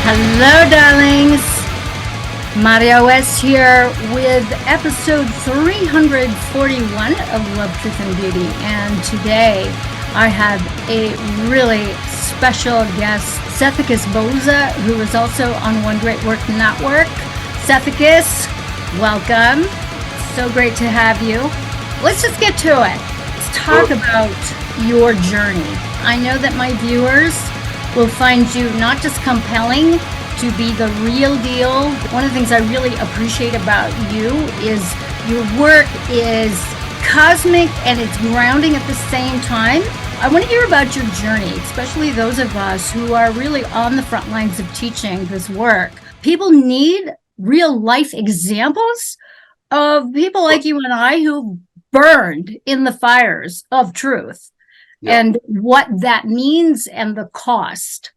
Hello, darlings. Mario West here with episode 341 of Love, Truth, and Beauty. And today I have a really special guest, SETHIKUS BOZA, who is also on One Great Work Network. SETHIKUS, welcome. So great to have you. Let's just get to it. Let's talk about your journey. I know that my viewers will find you not just compelling to be the real deal. One of the things I really appreciate about you is your work is cosmic and it's grounding at the same time. I want to hear about your journey, especially those of us who are really on the front lines of teaching this work. People need real life examples of people like you and I who burned in the fires of truth. Yeah. And what that means and the cost.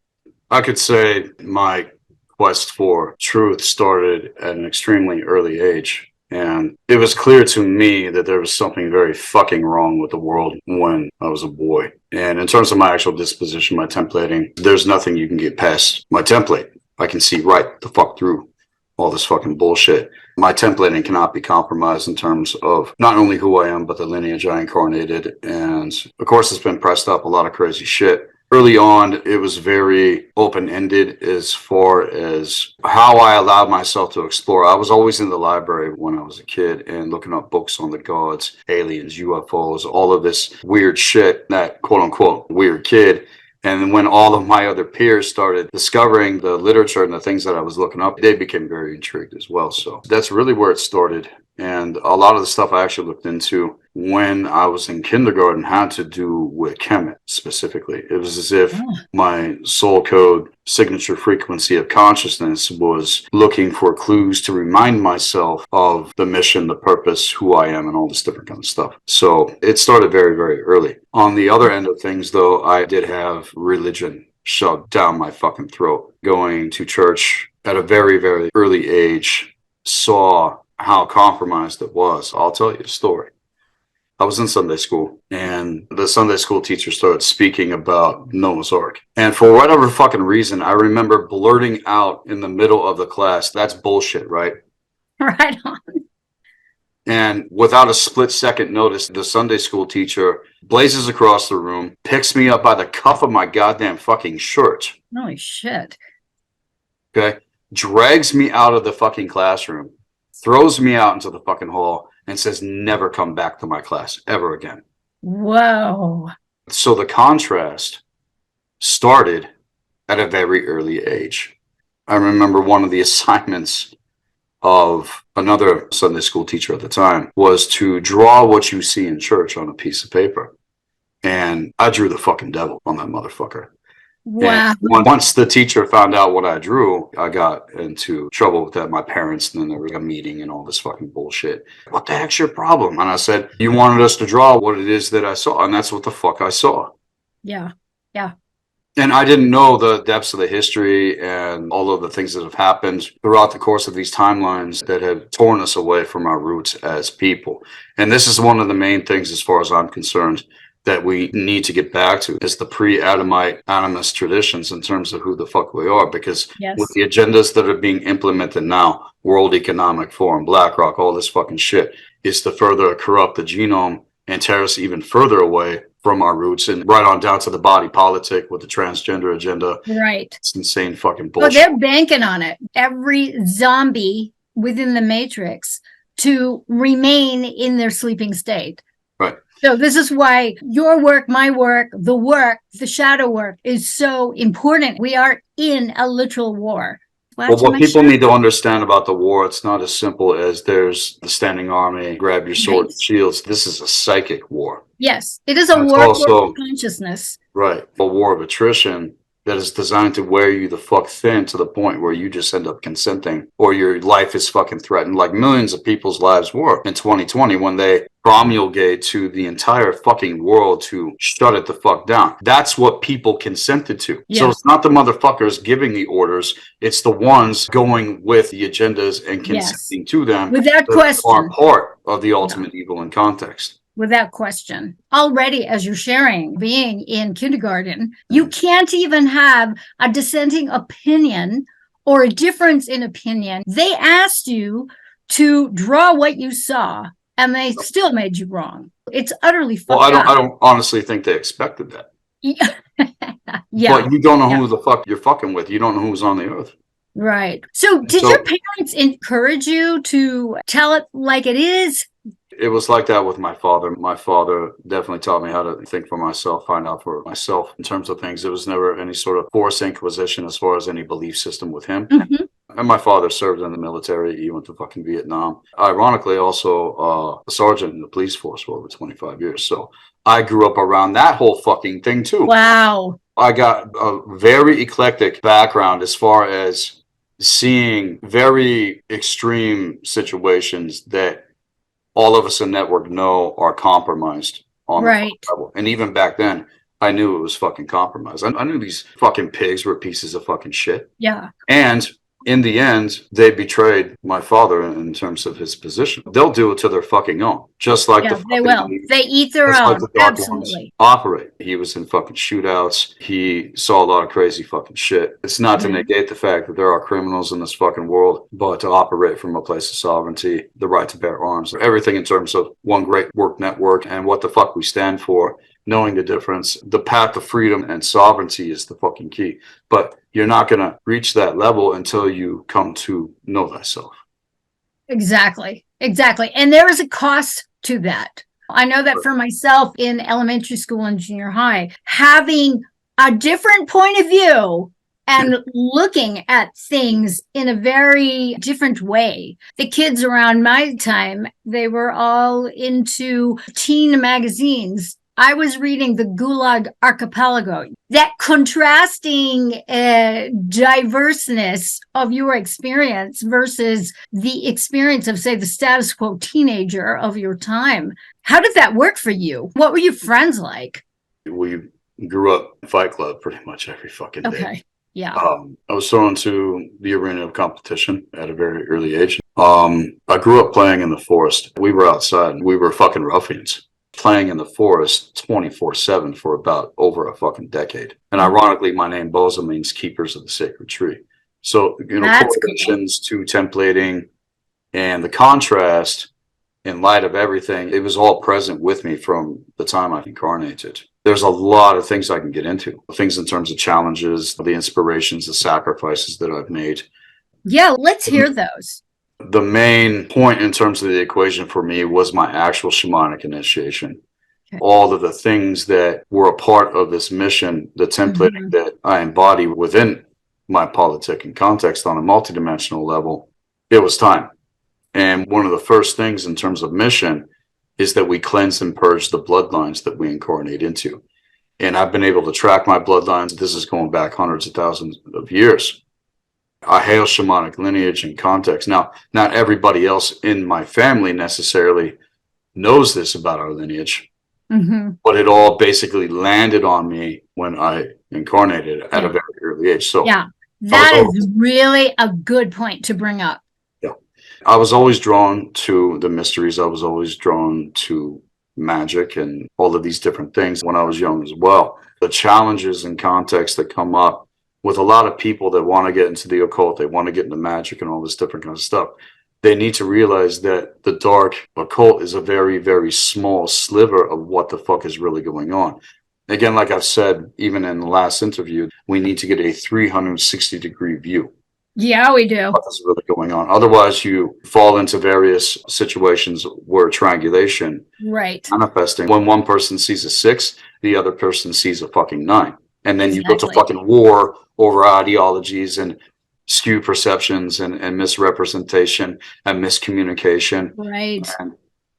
I could say my quest for truth started at an extremely early age. And it was clear to me that there was something very fucking wrong with the world when I was a boy. And in terms of my actual disposition, my templating, there's nothing you can get past my template. I can see right the fuck through all this fucking bullshit. My templating cannot be compromised in terms of not only who I am, but the lineage I incarnated. And of course, it's been pressed up a lot of crazy shit. Early on, it was very open-ended as far as how I allowed myself to explore. I was always in the library when I was a kid and looking up books on the gods, aliens, UFOs, all of this weird shit, that quote-unquote weird kid. And when all of my other peers started discovering the literature and the things that I was looking up, they became very intrigued as well. So that's really where it started. And a lot of the stuff I actually looked into when I was in kindergarten had to do with Kemet specifically. It was as if my soul code signature frequency of consciousness was looking for clues to remind myself of the mission, the purpose, who I am, and all this different kind of stuff. So it started very, very early. On the other end of things, though, I did have religion shoved down my fucking throat. Going to church at a very, very early age, saw how compromised it was. I'll tell you a story. I was in Sunday school, and the Sunday school teacher started speaking about Noah's Ark. And for whatever fucking reason, I remember blurting out in the middle of the class, "That's bullshit, right?" Right on. And without a split-second notice, the Sunday school teacher blazes across the room, picks me up by the cuff of my goddamn fucking shirt. Holy shit. Okay? Drags me out of the fucking classroom, throws me out into the fucking hall, and says, "Never come back to my class ever again." Whoa. So the contrast started at a very early age. I remember one of the assignments of another Sunday school teacher at the time was to draw what you see in church on a piece of paper. And I drew the fucking devil on that motherfucker. Wow. And once the teacher found out what I drew, I got into trouble with that. My parents, and then there was a meeting and all this fucking bullshit. "What the heck's your problem?" And I said, "You wanted us to draw what it is that I saw." And that's what the fuck I saw. Yeah. Yeah. And I didn't know the depths of the history and all of the things that have happened throughout the course of these timelines that have torn us away from our roots as people. And this is one of the main things, as far as I'm concerned, that we need to get back to, is the pre-Adamite animist traditions in terms of who the fuck we are. Because with the agendas that are being implemented now, World Economic Forum, BlackRock, all this fucking shit, is to further corrupt the genome and tear us even further away from our roots, and right on down to the body politic with the transgender agenda. Right. It's insane fucking bullshit. Well, they're banking on it. Every zombie within the matrix to remain in their sleeping state. Right. So this is why your work, my work, the shadow work is so important. We are in a literal war. Well, what people need to understand about the war, it's not as simple as there's the standing army, grab your sword and shields. This is a psychic war. Yes, it is a war of consciousness. Right. A war of attrition that is designed to wear you the fuck thin to the point where you just end up consenting or your life is fucking threatened, like millions of people's lives were in 2020 when they promulgate to the entire fucking world to shut it the fuck down. That's what people consented to. Yes. So it's not the motherfuckers giving the orders, it's the ones going with the agendas and consenting to them. Without question. Are part of the ultimate evil in context. Without question. Already, as you're sharing, being in kindergarten, you can't even have a dissenting opinion or a difference in opinion, they asked you to draw what you saw, and they still made you wrong. It's utterly fucked Well, up. I don't honestly think they expected that. Yeah. But you don't know who the fuck you're fucking with. You don't know who's on the earth. Right. So did your parents encourage you to tell it like it is? It was like that with my father. My father definitely taught me how to think for myself, find out for myself in terms of things. There was never any sort of forced inquisition as far as any belief system with him. Mm-hmm. And my father served in the military. He went to fucking Vietnam. Ironically, also a sergeant in the police force for over 25 years. So I grew up around that whole fucking thing too. Wow. I got a very eclectic background as far as seeing very extreme situations that all of us in network know are compromised on the level. And even back then, I knew it was fucking compromised. I knew these fucking pigs were pieces of fucking shit. Yeah. And in the end, they betrayed my father in terms of his position. They'll do it to their fucking own, just like they will. They eat their own. Like the dark Absolutely. ones operate. He was in fucking shootouts. He saw a lot of crazy fucking shit. It's not to negate the fact that there are criminals in this fucking world, but to operate from a place of sovereignty, the right to bear arms, everything in terms of one great work network and what the fuck we stand for. Knowing the difference, the path to freedom and sovereignty is the fucking key. But you're not going to reach that level until you come to know thyself. Exactly. Exactly. And there is a cost to that. I know that for myself in elementary school and junior high, having a different point of view and looking at things in a very different way. The kids around my time, they were all into teen magazines. I was reading the Gulag Archipelago. That contrasting diverseness of your experience versus the experience of, say, the status quo teenager of your time. How did that work for you? What were your friends like? We grew up in Fight Club pretty much every fucking day. Okay. Yeah. I was thrown into the arena of competition at a very early age. I grew up playing in the forest. We were outside. We were fucking ruffians. Playing in the forest 24/7 for about over a fucking decade. And ironically, my name Boza means keepers of the sacred tree. So, correlations to templating and the contrast in light of everything, it was all present with me from the time I incarnated. There's a lot of things I can get into, things in terms of challenges, the inspirations, the sacrifices that I've made. Yeah, let's hear those. The main point in terms of the equation for me was my actual shamanic initiation. Okay. All of the things that were a part of this mission, the templating that I embody within my politic and context on a multidimensional level, it was time. And one of the first things in terms of mission is that we cleanse and purge the bloodlines that we incarnate into. And I've been able to track my bloodlines. This is going back hundreds of thousands of years. I hail shamanic lineage and context. Now, not everybody else in my family necessarily knows this about our lineage, but it all basically landed on me when I incarnated at a very early age. So yeah, that is really a good point to bring up. Yeah, I was always drawn to the mysteries. I was always drawn to magic and all of these different things when I was young as well. The challenges and context that come up with a lot of people that want to get into the occult, they want to get into magic and all this different kind of stuff. They need to realize that the dark occult is a very, very small sliver of what the fuck is really going on. Again, like I've said, even in the last interview, we need to get a 360-degree view. Yeah, we do. What is really going on? Otherwise, you fall into various situations where triangulation, manifesting. When one person sees a 6, the other person sees a fucking 9. And then you go to fucking war over ideologies and skewed perceptions and misrepresentation and miscommunication. And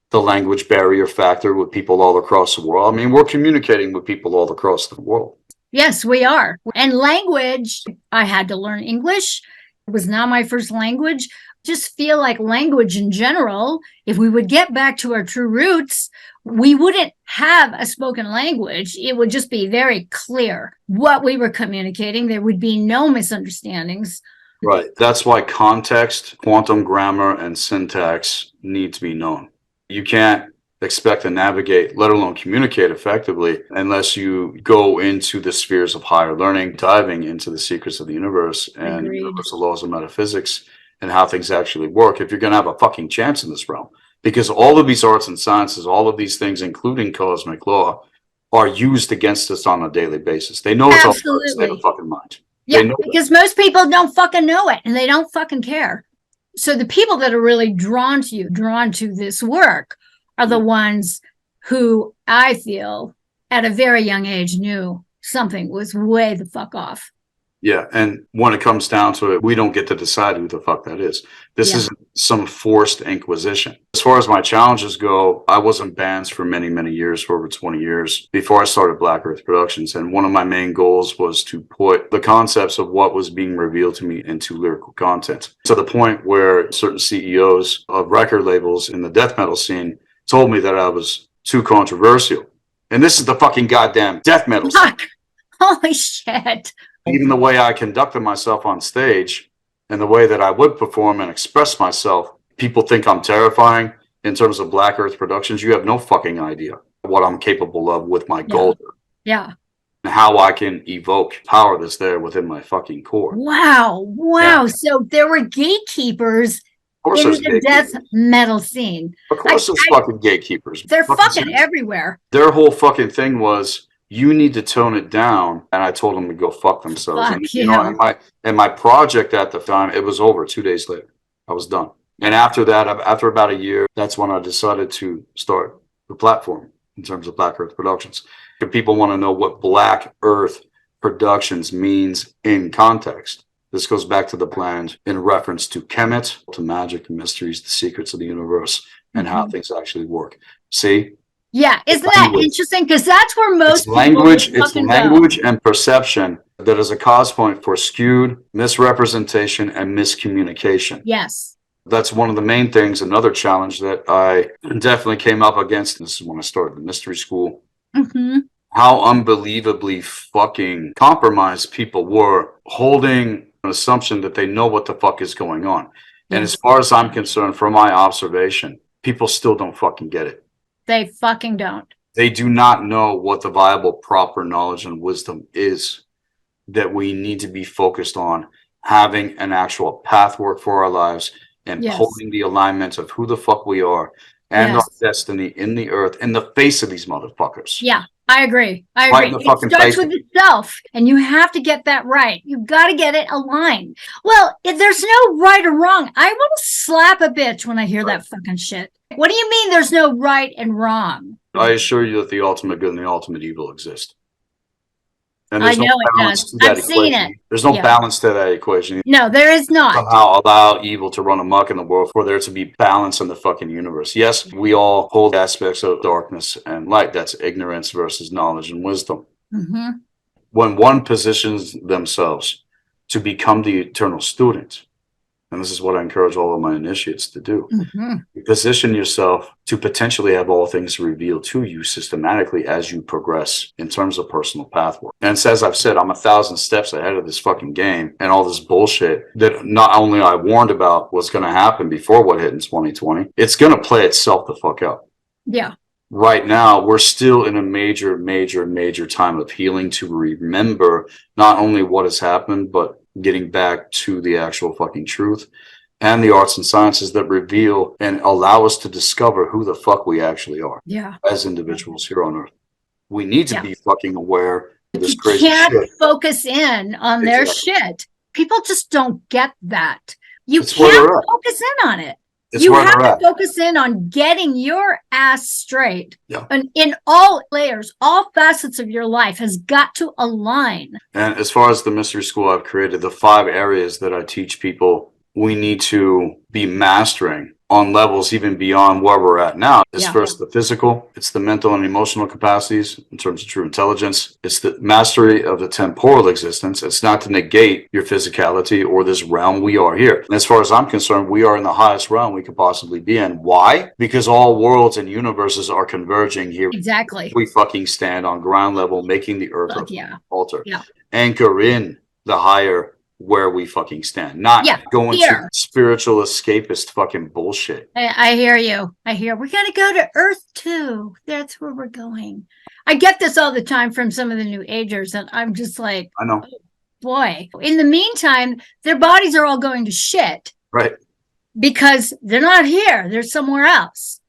the language barrier factor with people all across the world. I mean, we're communicating with people all across the world. Yes, we are. And language, I had to learn English. It was not my first language. Just feel like language in general, if we would get back to our true roots, we wouldn't have a spoken language. It would just be very clear what we were communicating. There would be no misunderstandings. Right. That's why context, quantum grammar, and syntax need to be known. You can't expect to navigate, let alone communicate effectively, unless you go into the spheres of higher learning, diving into the secrets of the universe and universal laws of metaphysics and how things actually work, if you're going to have a fucking chance in this realm. Because all of these arts and sciences, all of these things, including cosmic law, are used against us on a daily basis. They know it's all part of the state of fucking mind. Yeah, because most people don't fucking know it, and they don't fucking care. So the people that are really drawn to you, drawn to this work, are the ones who I feel at a very young age knew something was way the fuck off. Yeah, and when it comes down to it, we don't get to decide who the fuck that is. This isn't some forced inquisition. As far as my challenges go, I was in bands for many, many years, for over 20 years, before I started Black Earth Productions. And one of my main goals was to put the concepts of what was being revealed to me into lyrical content, to the point where certain CEOs of record labels in the death metal scene told me that I was too controversial. And this is the fucking goddamn death metal scene. Holy shit. Even the way I conducted myself on stage and the way that I would perform and express myself, people think I'm terrifying in terms of Black Earth Productions. You have no fucking idea what I'm capable of with my gold. Yeah. And how I can evoke power that's there within my fucking core. Wow. Yeah. So there were gatekeepers in the death metal scene. Of course there's fucking gatekeepers. They're fucking everywhere. Their whole fucking thing was, you need to tone it down. And I told them to go fuck themselves. And my project at the time, it was over 2 days later. I was done. And after that, after about a year, that's when I decided to start the platform in terms of Black Earth Productions. If people want to know what Black Earth Productions means in context, this goes back to the brand in reference to Kemet, to magic, the mysteries, the secrets of the universe, and how things actually work. See? Yeah, isn't that interesting? Because that's where most it's language and perception that is a cause point for skewed misrepresentation and miscommunication. Yes. That's one of the main things. Another challenge that I definitely came up against, this is when I started the mystery school, how unbelievably fucking compromised people were, holding an assumption that they know what the fuck is going on. And as far as I'm concerned, from my observation, people still don't fucking get it. They fucking don't. They do not know what the viable, proper knowledge and wisdom is that we need to be focused on, having an actual path work for our lives and holding the alignment of who the fuck we are and our destiny in the earth in the face of these motherfuckers. Yeah, I agree. It starts with yourself, and you have to get that right. You've got to get it aligned. Well, if there's no right or wrong, I want to slap a bitch when I hear that fucking shit. What do you mean there's no right and wrong? I assure you that the ultimate good and the ultimate evil exist. And there's I know it does. I've seen it. There's no balance to that equation. No, there is not. Somehow allow evil to run amok in the world for there to be balance in the fucking universe. Yes, we all hold aspects of darkness and light. That's ignorance versus knowledge and wisdom. When one positions themselves to become the eternal student, and this is what I encourage all of my initiates to do. You position yourself to potentially have all things revealed to you systematically as you progress in terms of personal path work. And as I've said, I'm 1,000 steps ahead of this fucking game and all this bullshit that not only I warned about was going to happen before what hit in 2020, it's going to play itself the fuck out. Yeah. Right now, we're still in a major, major, major time of healing to remember not only what has happened, but getting back to the actual fucking truth and the arts and sciences that reveal and allow us to discover who the fuck we actually are as individuals here on earth. We need to be fucking aware of this crazy shit. You can't focus in on their shit. People just don't get that. You can't focus in on it. You have to focus in on getting your ass straight. And in all layers, all facets of your life has got to align. And as far as the mystery school I've created, the 5 areas that I teach people we need to be mastering on levels even beyond where we're at now is first the physical, it's the mental and emotional capacities in terms of true intelligence, it's the mastery of the temporal existence. It's not to negate your physicality or this realm we are here. And as far as I'm concerned, we are in the highest realm we could possibly be in. Why? Because all worlds and universes are converging here. Exactly. We fucking stand on ground level, making the earth altar. Anchor in the higher where we fucking stand, not going to spiritual escapist fucking bullshit. I hear you. We got to go to Earth too. That's where we're going. I get this all the time from some of the New Agers, and I'm just like, I know. Oh, boy. In the meantime, their bodies are all going to shit. Right. Because they're not here. They're somewhere else.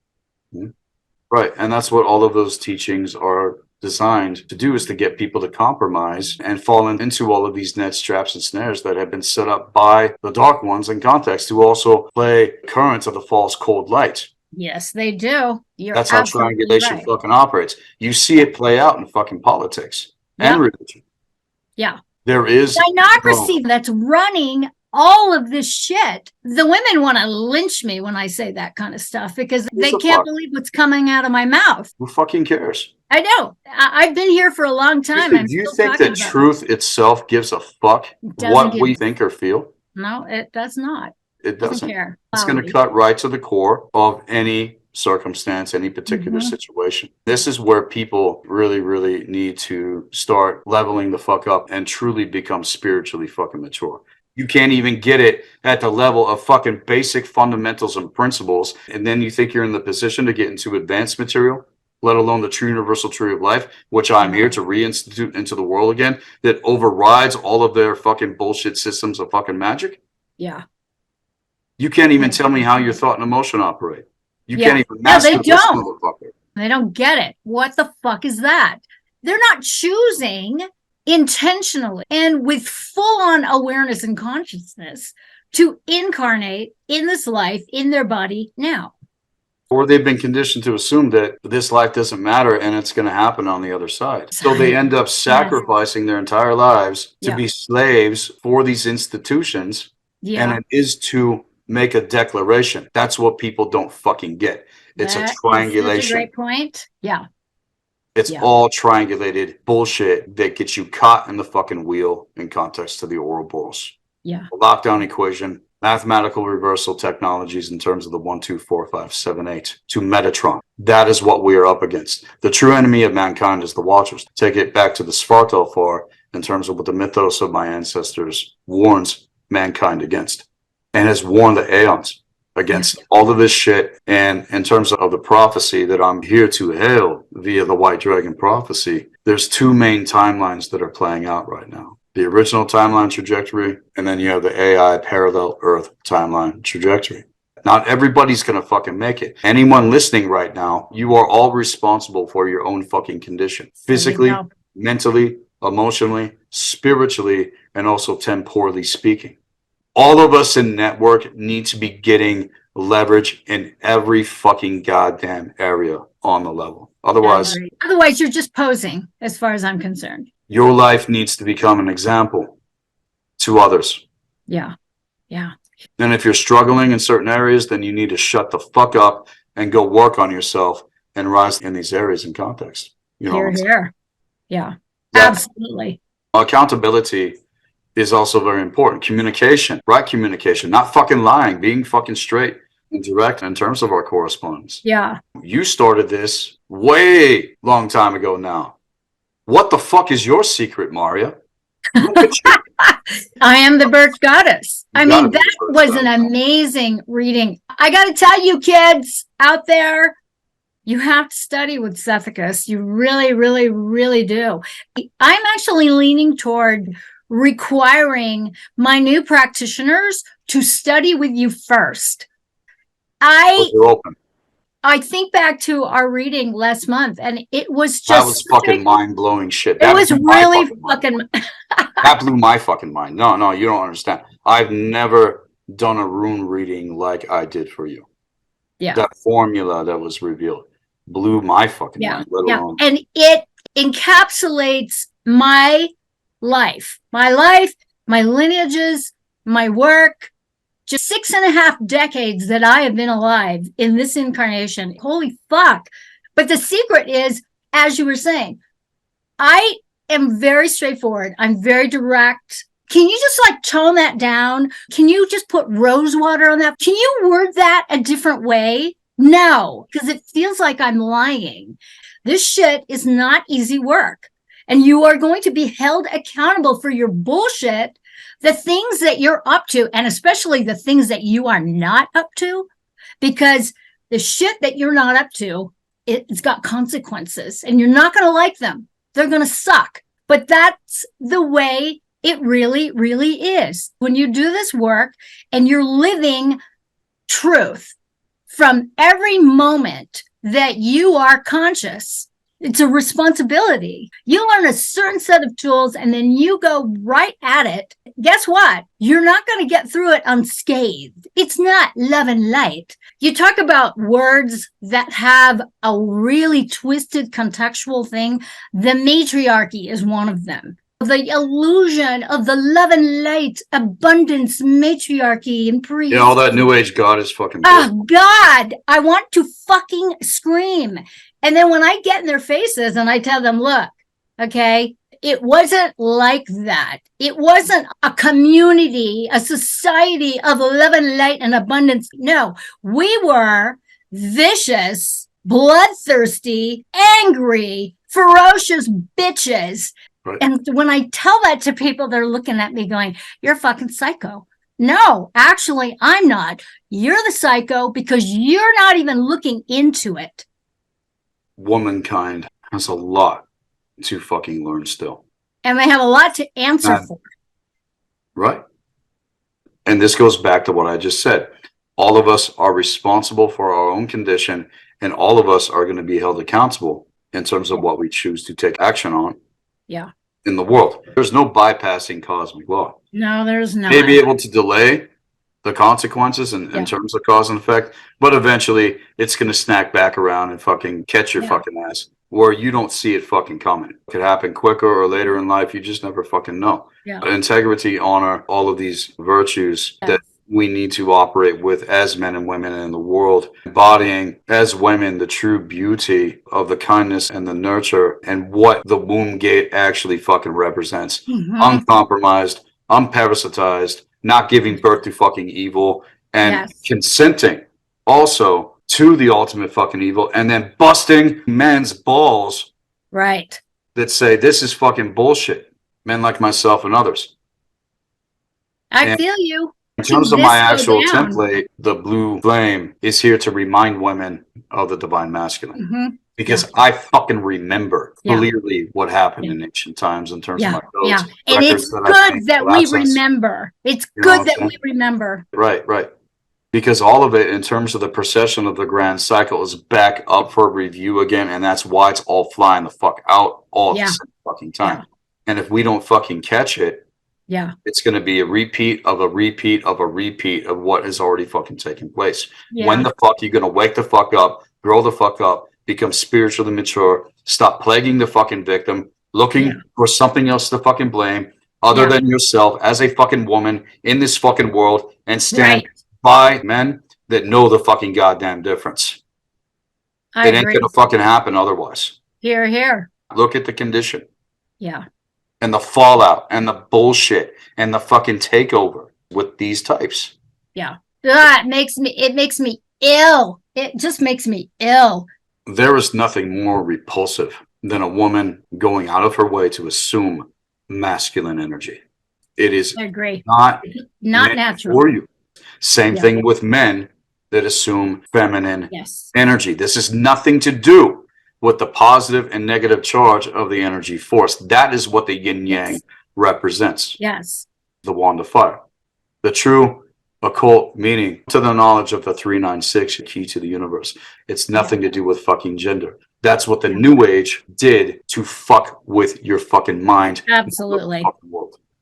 Right. And that's what all of those teachings are designed to do, is to get people to compromise and fall into all of these nets, traps, and snares that have been set up by the dark ones in context, to also play currents of the false cold light. Yes, they do. That's how triangulation fucking operates. You see it play out in fucking politics and religion. Yeah. There is Dinocracy that's running all of this shit. The women want to lynch me when I say that kind of stuff, because they can't believe what's coming out of my mouth. Who fucking cares? I know. I've been here for a long time. Do you think that truth itself gives a fuck what we think or feel? No, it does not. It doesn't care. It's going to cut right to the core of any circumstance, any particular situation. This is where people really, really need to start leveling the fuck up and truly become spiritually fucking mature. You can't even get it at the level of fucking basic fundamentals and principles, and then you think you're in the position to get into advanced material, let alone the true universal tree of life, which I'm here to reinstitute into the world again, that overrides all of their fucking bullshit systems of fucking magic? Yeah. You can't even tell me how your thought and emotion operate. You can't even master this motherfucker. They don't get it. What the fuck is that? They're not choosing intentionally and with full-on awareness and consciousness to incarnate in this life, in their body now. Or they've been conditioned to assume that this life doesn't matter and it's going to happen on the other side. So they end up sacrificing their entire lives to be slaves for these institutions. And it is to make a declaration. That's what people don't fucking get. It's a triangulation. That's a great point. Yeah. It's all triangulated bullshit that gets you caught in the fucking wheel in context to the Ouroboros. Yeah. The lockdown equation, mathematical reversal technologies in terms of the 1, 2, 4, 5, 7, 8 to Metatron. That is what we are up against. The true enemy of mankind is the Watchers. Take it back to the Svartalfar in terms of what the mythos of my ancestors warns mankind against, and has warned the aeons against all of this shit. And in terms of the prophecy that I'm here to hail via the White Dragon prophecy, there's two main timelines that are playing out right now. The original timeline trajectory, and then you have the AI parallel Earth timeline trajectory. Not everybody's going to fucking make it. Anyone listening right now, you are all responsible for your own fucking condition. Physically, mentally, emotionally, spiritually, and also temporally speaking. All of us in network need to be getting leverage in every fucking goddamn area on the level. Otherwise you're just posing, as far as I'm concerned. Your life needs to become an example to others. Yeah. Yeah. And if you're struggling in certain areas, then you need to shut the fuck up and go work on yourself and rise in these areas in context. You know, here. Yeah. Absolutely. Accountability is also very important. Communication, right? Communication, not fucking lying, being fucking straight and direct in terms of our correspondence. Yeah. You started this way long time ago now. What the fuck is your secret, Marja? I am the birch goddess. I mean, that was an amazing reading. I got to tell you, kids out there, you have to study with SETHIKUS. You really, really, really do. I'm actually leaning toward requiring my new practitioners to study with you first. I think back to our reading last month, and it was just that was fucking mind-blowing shit. It was really fucking that blew my fucking mind. No, you don't understand. I've never done a rune reading like I did for you. Yeah. That formula that was revealed blew my fucking mind. And it encapsulates my life, my lineages, my work, just 6.5 decades that I have been alive in this incarnation. Holy fuck. But the secret is, as you were saying, I am very straightforward. I'm very direct. Can you just like tone that down? Can you just put rose water on that? Can you word that a different way? No, because it feels like I'm lying. This shit is not easy work. And you are going to be held accountable for your bullshit, the things that you're up to, and especially the things that you are not up to, because the shit that you're not up to, it's got consequences and you're not going to like them. They're going to suck. But that's the way it really, really is. When you do this work and you're living truth from every moment that you are conscious, it's a responsibility. You learn a certain set of tools and then you go right at it. Guess what? You're not going to get through it unscathed. It's not love and light. You talk about words that have a really twisted contextual thing. The matriarchy is one of them. The illusion of the love and light, abundance, matriarchy, and priest. Yeah, all that new age God is fucking. Oh, God, I want to fucking scream. And then when I get in their faces and I tell them, look, okay, it wasn't like that. It wasn't a community, a society of love and light and abundance. No, we were vicious, bloodthirsty, angry, ferocious bitches. Right. And when I tell that to people, they're looking at me going, you're fucking psycho. No, actually, I'm not. You're the psycho because you're not even looking into it. Womankind has a lot to fucking learn still. And they have a lot to answer for. Right. And this goes back to what I just said. All of us are responsible for our own condition, and all of us are going to be held accountable in terms of what we choose to take action on. Yeah. In the world. There's no bypassing cosmic law. No, there's not. May be able to delay the consequences in terms of cause and effect, but eventually it's going to snack back around and fucking catch your fucking ass where you don't see it fucking coming. It could happen quicker or later in life. You just never fucking know. Yeah. Integrity, honor, all of these virtues that we need to operate with as men and women in the world, embodying as women the true beauty of the kindness and the nurture and what the womb gate actually fucking represents. Uncompromised, unparasitized, not giving birth to fucking evil, and consenting also to the ultimate fucking evil, and then busting men's balls. Right. That say this is fucking bullshit. Men like myself and others. I feel you. In terms of my actual template, the blue flame is here to remind women of the divine masculine. Because I fucking remember clearly what happened in ancient times in terms of my codes. Yeah, and it's good that we remember. It's good that we remember. Right, right. Because all of it, in terms of the procession of the grand cycle, is back up for review again, and that's why it's all flying the fuck out all at the same fucking time. And if we don't fucking catch it, it's going to be a repeat of a repeat of a repeat of what has already fucking taken place. When the fuck are you going to wake the fuck up, grow the fuck up, become spiritually mature, stop plaguing the fucking victim, looking for something else to fucking blame other than yourself as a fucking woman in this fucking world, and stand by men that know the fucking goddamn difference. It ain't gonna fucking happen otherwise. Here, here. Look at the condition. Yeah. And the fallout and the bullshit and the fucking takeover with these types. Yeah. It makes me ill. It just makes me ill. There is nothing more repulsive than a woman going out of her way to assume masculine energy. It is not natural for you. Same thing with men that assume feminine energy. This has nothing to do with the positive and negative charge of the energy force. That is what the yin yang represents. Yes. The wand of fire. The true occult meaning to the knowledge of the 396, key to the universe. It's nothing to do with fucking gender. That's what the new age did to fuck with your fucking mind. Absolutely.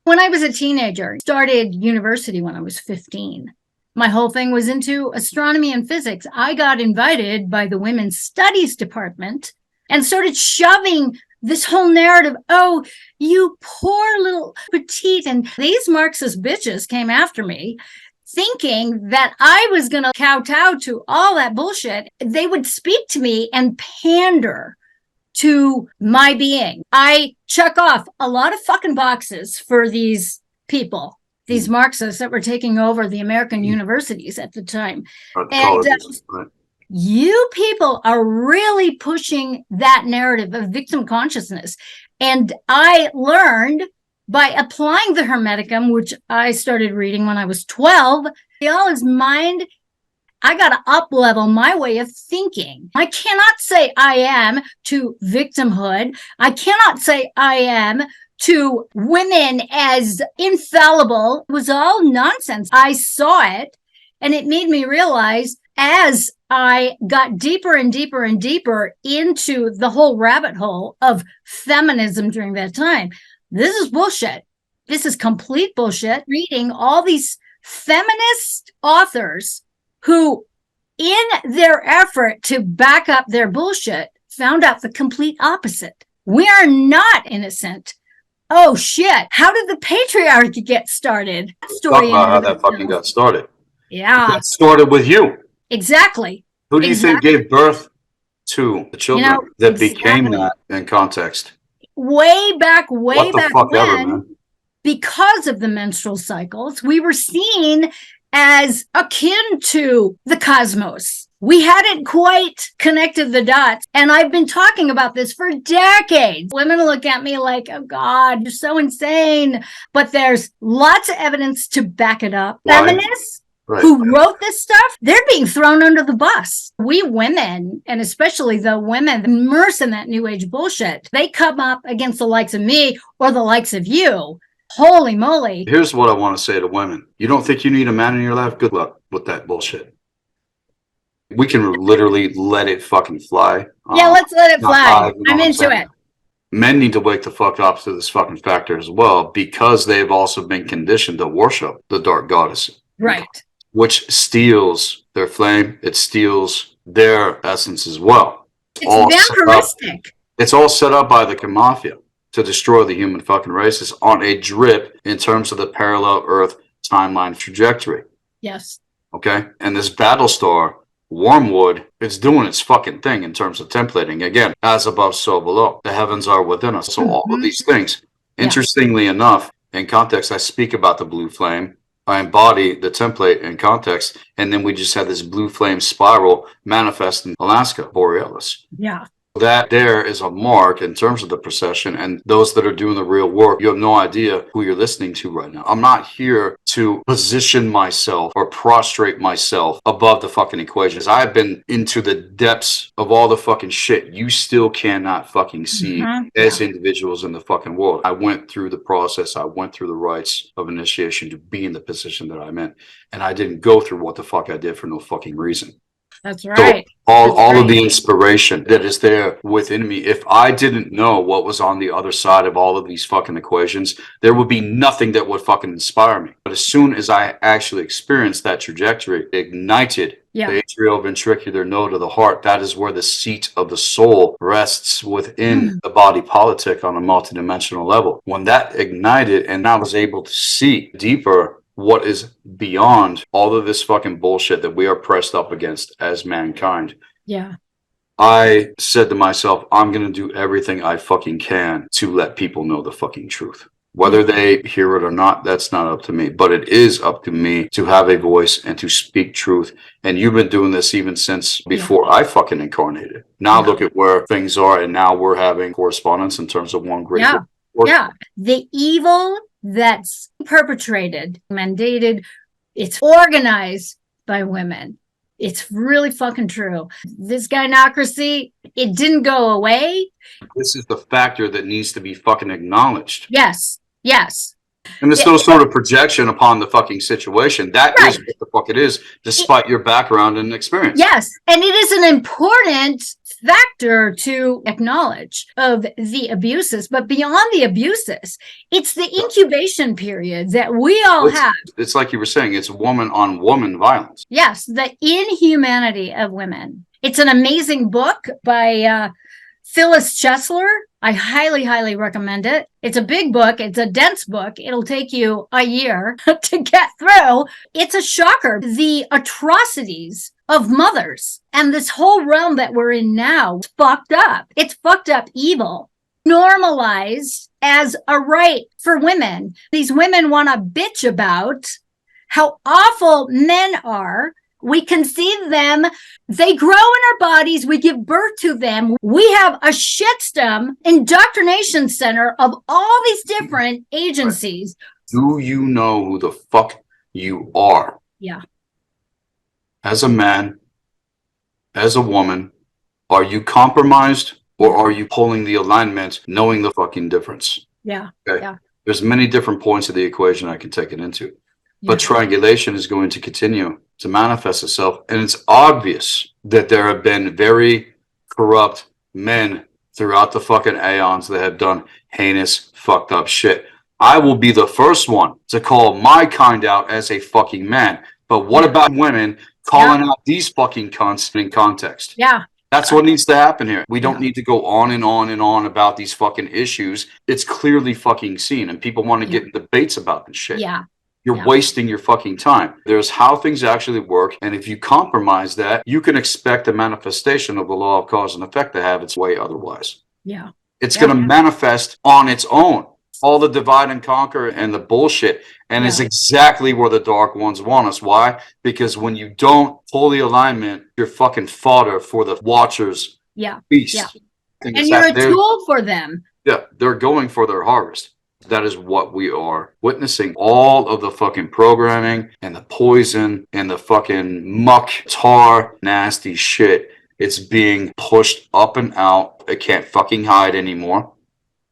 When I was a teenager, started university when I was 15. My whole thing was into astronomy and physics. I got invited by the women's studies department and started shoving this whole narrative. Oh, you poor little petite. And these Marxist bitches came after me thinking that I was going to kowtow to all that bullshit. They would speak to me and pander to my being. I check off a lot of fucking boxes for these people, these Marxists that were taking over the American universities at the time. And you people are really pushing that narrative of victim consciousness. And I learned by applying the Hermeticum, which I started reading when I was 12, all his mind, I got to up level my way of thinking. I cannot say I am to victimhood. I cannot say I am to women as infallible. It was all nonsense. I saw it, and it made me realize as I got deeper and deeper and deeper into the whole rabbit hole of feminism during that time, this is bullshit. This is complete bullshit. Reading all these feminist authors who, in their effort to back up their bullshit, found out the complete opposite. We are not innocent. Oh shit! How did the patriarchy get started? Talk about how that fucking got started. Yeah, it got started with you. Exactly. Who do you think gave birth to the children that became that in context? Way back what the fuck when, ever, man. Because of the menstrual cycles, we were seen as akin to the cosmos. We hadn't quite connected the dots. And I've been talking about this for decades. Women look at me like, oh God, you're so insane. But there's lots of evidence to back it up. Why? Feminists who wrote this stuff, they're being thrown under the bus. We women, and especially the women immersed in that new age bullshit, they come up against the likes of me or the likes of you. Holy moly. Here's what I want to say to women. You don't think you need a man in your life? Good luck with that bullshit. We can literally let it fucking fly. Yeah, let's let it fly. I'm into it. Men need to wake the fuck up to this fucking factor as well, because they've also been conditioned to worship the dark goddess. Right. Which steals their flame. It steals their essence as well. It's vampiristic. It's all set up by the Mafia to destroy the human fucking races on a drip in terms of the parallel Earth timeline trajectory. Yes. Okay? And this Battlestar, Wormwood, it's doing its fucking thing in terms of templating. Again, as above, so below. The heavens are within us. So all of these things. Interestingly enough, in context, I speak about the blue flame. I embody the template in context. And then we just had this blue flame spiral manifest in Alaska, Borealis. Yeah. That there is a mark in terms of the procession, and those that are doing the real work, you have no idea who you're listening to right now. I'm not here to position myself or prostrate myself above the fucking equations. I've been into the depths of all the fucking shit you still cannot fucking see as individuals in the fucking world. I went through the process. I went through the rites of initiation to be in the position that I'm in. And I didn't go through what the fuck I did for no fucking reason. That's right. So all of the inspiration that is there within me, if I didn't know what was on the other side of all of these fucking equations, there would be nothing that would fucking inspire me. But as soon as I actually experienced that trajectory, it ignited the atrioventricular node of the heart. That is where the seat of the soul rests within the body politic on a multidimensional level. When that ignited and I was able to see deeper what is beyond all of this fucking bullshit that we are pressed up against as mankind. Yeah. I said to myself, I'm going to do everything I fucking can to let people know the fucking truth. Whether they hear it or not, that's not up to me. But it is up to me to have a voice and to speak truth. And you've been doing this even since before I fucking incarnated. Now look at where things are. And now we're having correspondence in terms of one great work. Yeah. The evil that's perpetrated, mandated, it's organized by women. It's really fucking true. This gynocracy, it didn't go away. This is the factor that needs to be fucking acknowledged. Yes. Yes. And it's no sort of projection upon the fucking situation. That is what the fuck it is, despite your background and experience. Yes. And it is an important factor to acknowledge of the abuses. But beyond the abuses, it's the incubation period that we all have. It's like you were saying, it's woman on woman violence. Yes. The inhumanity of women. It's an amazing book by Phyllis Chesler. I highly, highly recommend it. It's a big book. It's a dense book. It'll take you a year to get through. It's a shocker. The atrocities of mothers and this whole realm that we're in now is fucked up. It's fucked up evil. Normalized as a right for women. These women want to bitch about how awful men are We conceive them. They grow in our bodies. We give birth to them. We have a shitstorm indoctrination center of all these different agencies. Do you know who the fuck you are? Yeah. As a man, as a woman, are you compromised or are you pulling the alignment, knowing the fucking difference? Yeah. Okay. Yeah. There's many different points of the equation I can take it into. Yeah. But triangulation is going to continue to manifest itself. And it's obvious that there have been very corrupt men throughout the fucking aeons that have done heinous, fucked up shit. I will be the first one to call my kind out as a fucking man. But what about women calling out these fucking cunts in context? Yeah. That's what needs to happen here. We don't need to go on and on and on about these fucking issues. It's clearly fucking seen, and people want to get in debates about this shit. Yeah. You're wasting your fucking time. There's how things actually work, and if you compromise that, you can expect a manifestation of the law of cause and effect to have its way otherwise. Yeah. It's going to manifest on its own. All the divide and conquer and the bullshit, and is exactly where the dark ones want us. Why? Because when you don't pull the alignment, you're fucking fodder for the watchers. Beast. And you're a tool for them. Yeah, they're going for their harvest. That is what we are witnessing. All of the fucking programming and the poison and the fucking muck, tar, nasty shit. It's being pushed up and out. It can't fucking hide anymore.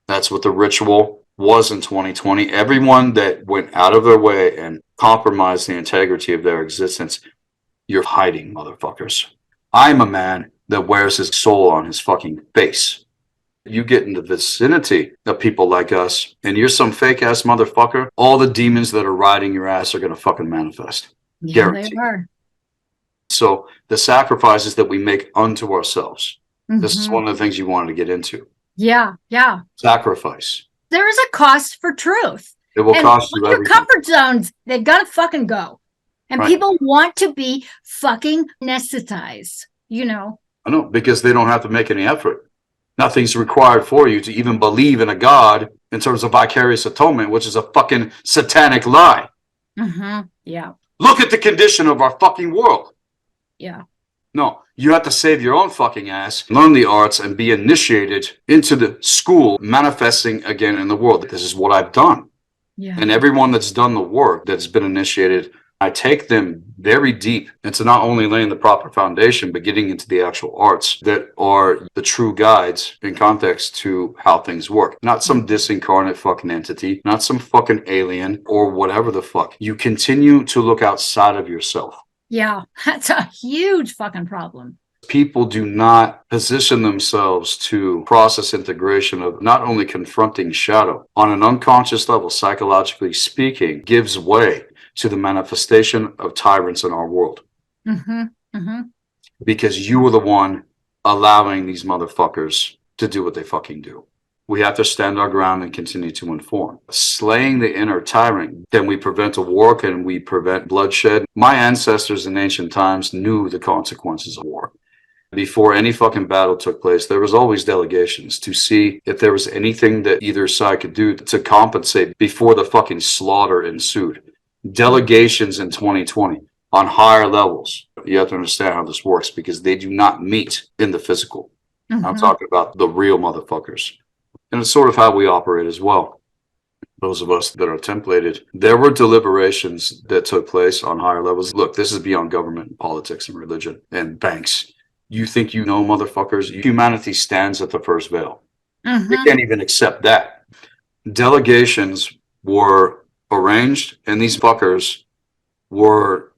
That's what the ritual was in 2020. Everyone that went out of their way and compromised the integrity of their existence, you're hiding, motherfuckers. I'm a man that wears his soul on his fucking face. You get in the vicinity of people like us, and you're some fake ass motherfucker, all the demons that are riding your ass are going to fucking manifest. Guaranteed. They are. So the sacrifices that we make unto ourselves, this is one of the things you wanted to get into. Yeah. Sacrifice. There is a cost for truth. It will cost you everything. Your comfort zones, they've got to fucking go. And people want to be fucking anesthetized, you know? I know, because they don't have to make any effort. Nothing's required for you to even believe in a God in terms of vicarious atonement, which is a fucking satanic lie. Yeah. Look at the condition of our fucking world. Yeah. No, you have to save your own fucking ass, learn the arts, and be initiated into the school manifesting again in the world. This is what I've done. Yeah. And everyone that's done the work that's been initiated, I take them very deep into not only laying the proper foundation, but getting into the actual arts that are the true guides in context to how things work. Not some disincarnate fucking entity, not some fucking alien or whatever the fuck. You continue to look outside of yourself. Yeah, that's a huge fucking problem. People do not position themselves to process integration of not only confronting shadow on an unconscious level, psychologically speaking, gives way to the manifestation of tyrants in our world. Because you were the one allowing these motherfuckers to do what they fucking do. We have to stand our ground and continue to inform. Slaying the inner tyrant, can we prevent a war? Can we prevent bloodshed? My ancestors in ancient times knew the consequences of war. Before any fucking battle took place, there was always delegations to see if there was anything that either side could do to compensate before the fucking slaughter ensued. Delegations in 2020 on higher levels. You have to understand how this works because they do not meet in the physical. I'm talking about the real motherfuckers. And it's sort of how we operate as well. Those of us that are templated, there were deliberations that took place on higher levels. Look, this is beyond government and politics and religion and banks. You think you know, motherfuckers? Humanity stands at the first veil. They can't even accept that. Delegations were arranged, and these fuckers were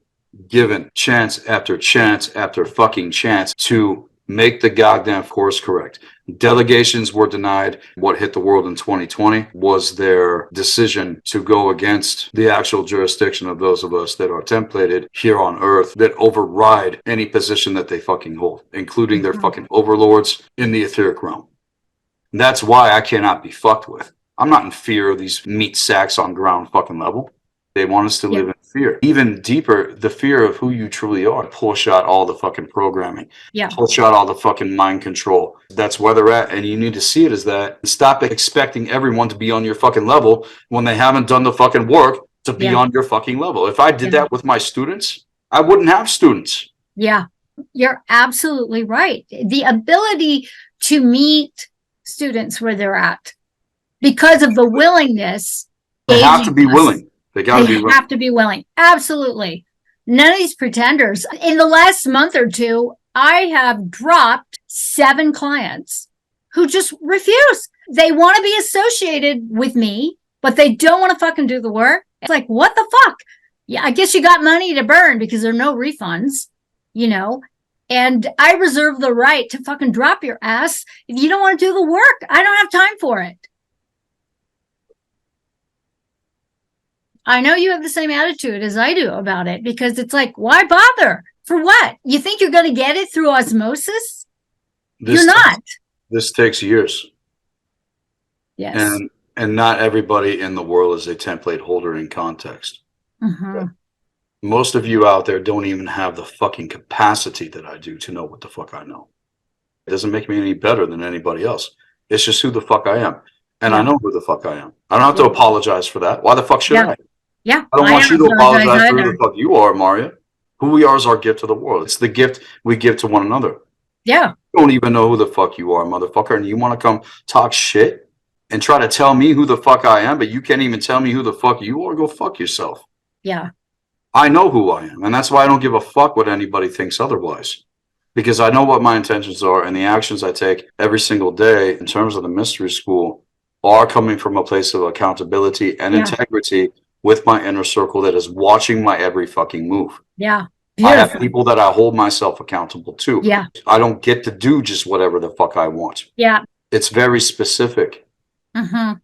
given chance after chance after fucking chance to make the goddamn course correct. Delegations were denied. What hit the world in 2020 was their decision to go against the actual jurisdiction of those of us that are templated here on Earth that override any position that they fucking hold, including their fucking overlords in the etheric realm. And that's why I cannot be fucked with. I'm not in fear of these meat sacks on ground fucking level. They want us to live in fear. Even deeper, the fear of who you truly are. Push out all the fucking programming. Push out all the fucking mind control. That's where they're at. And you need to see it as that. Stop expecting everyone to be on your fucking level when they haven't done the fucking work to be on your fucking level. If I did that with my students, I wouldn't have students. Yeah, you're absolutely right. The ability to meet students where they're at because of the willingness. They have to be willing. They got to be willing. They have to be willing. Absolutely. None of these pretenders. In the last month or two, I have dropped 7 clients who just refuse. They want to be associated with me, but they don't want to fucking do the work. It's like, what the fuck? Yeah, I guess you got money to burn because there are no refunds, you know? And I reserve the right to fucking drop your ass if you don't want to do the work. I don't have time for it. I know you have the same attitude as I do about it, because it's like, why bother? For what? You think you're going to get it through osmosis? You're not. This takes years. Yes. And not everybody in the world is a template holder in context. Mm-hmm. Most of you out there don't even have the fucking capacity that I do to know what the fuck I know. It doesn't make me any better than anybody else. It's just who the fuck I am. And I know who the fuck I am. I don't have to apologize for that. Why the fuck should I? Yeah. I don't want you to apologize for who the fuck you are, Marja. Who we are is our gift to the world. It's the gift we give to one another. Yeah. You don't even know who the fuck you are, motherfucker. And you want to come talk shit and try to tell me who the fuck I am, but you can't even tell me who the fuck you are? Go fuck yourself. Yeah. I know who I am. And that's why I don't give a fuck what anybody thinks otherwise. Because I know what my intentions are, and the actions I take every single day in terms of the mystery school are coming from a place of accountability and integrity with my inner circle that is watching my every fucking move. Yeah. Beautiful. I have people that I hold myself accountable to. Yeah. I don't get to do just whatever the fuck I want. Yeah. It's very specific. Mm-hmm.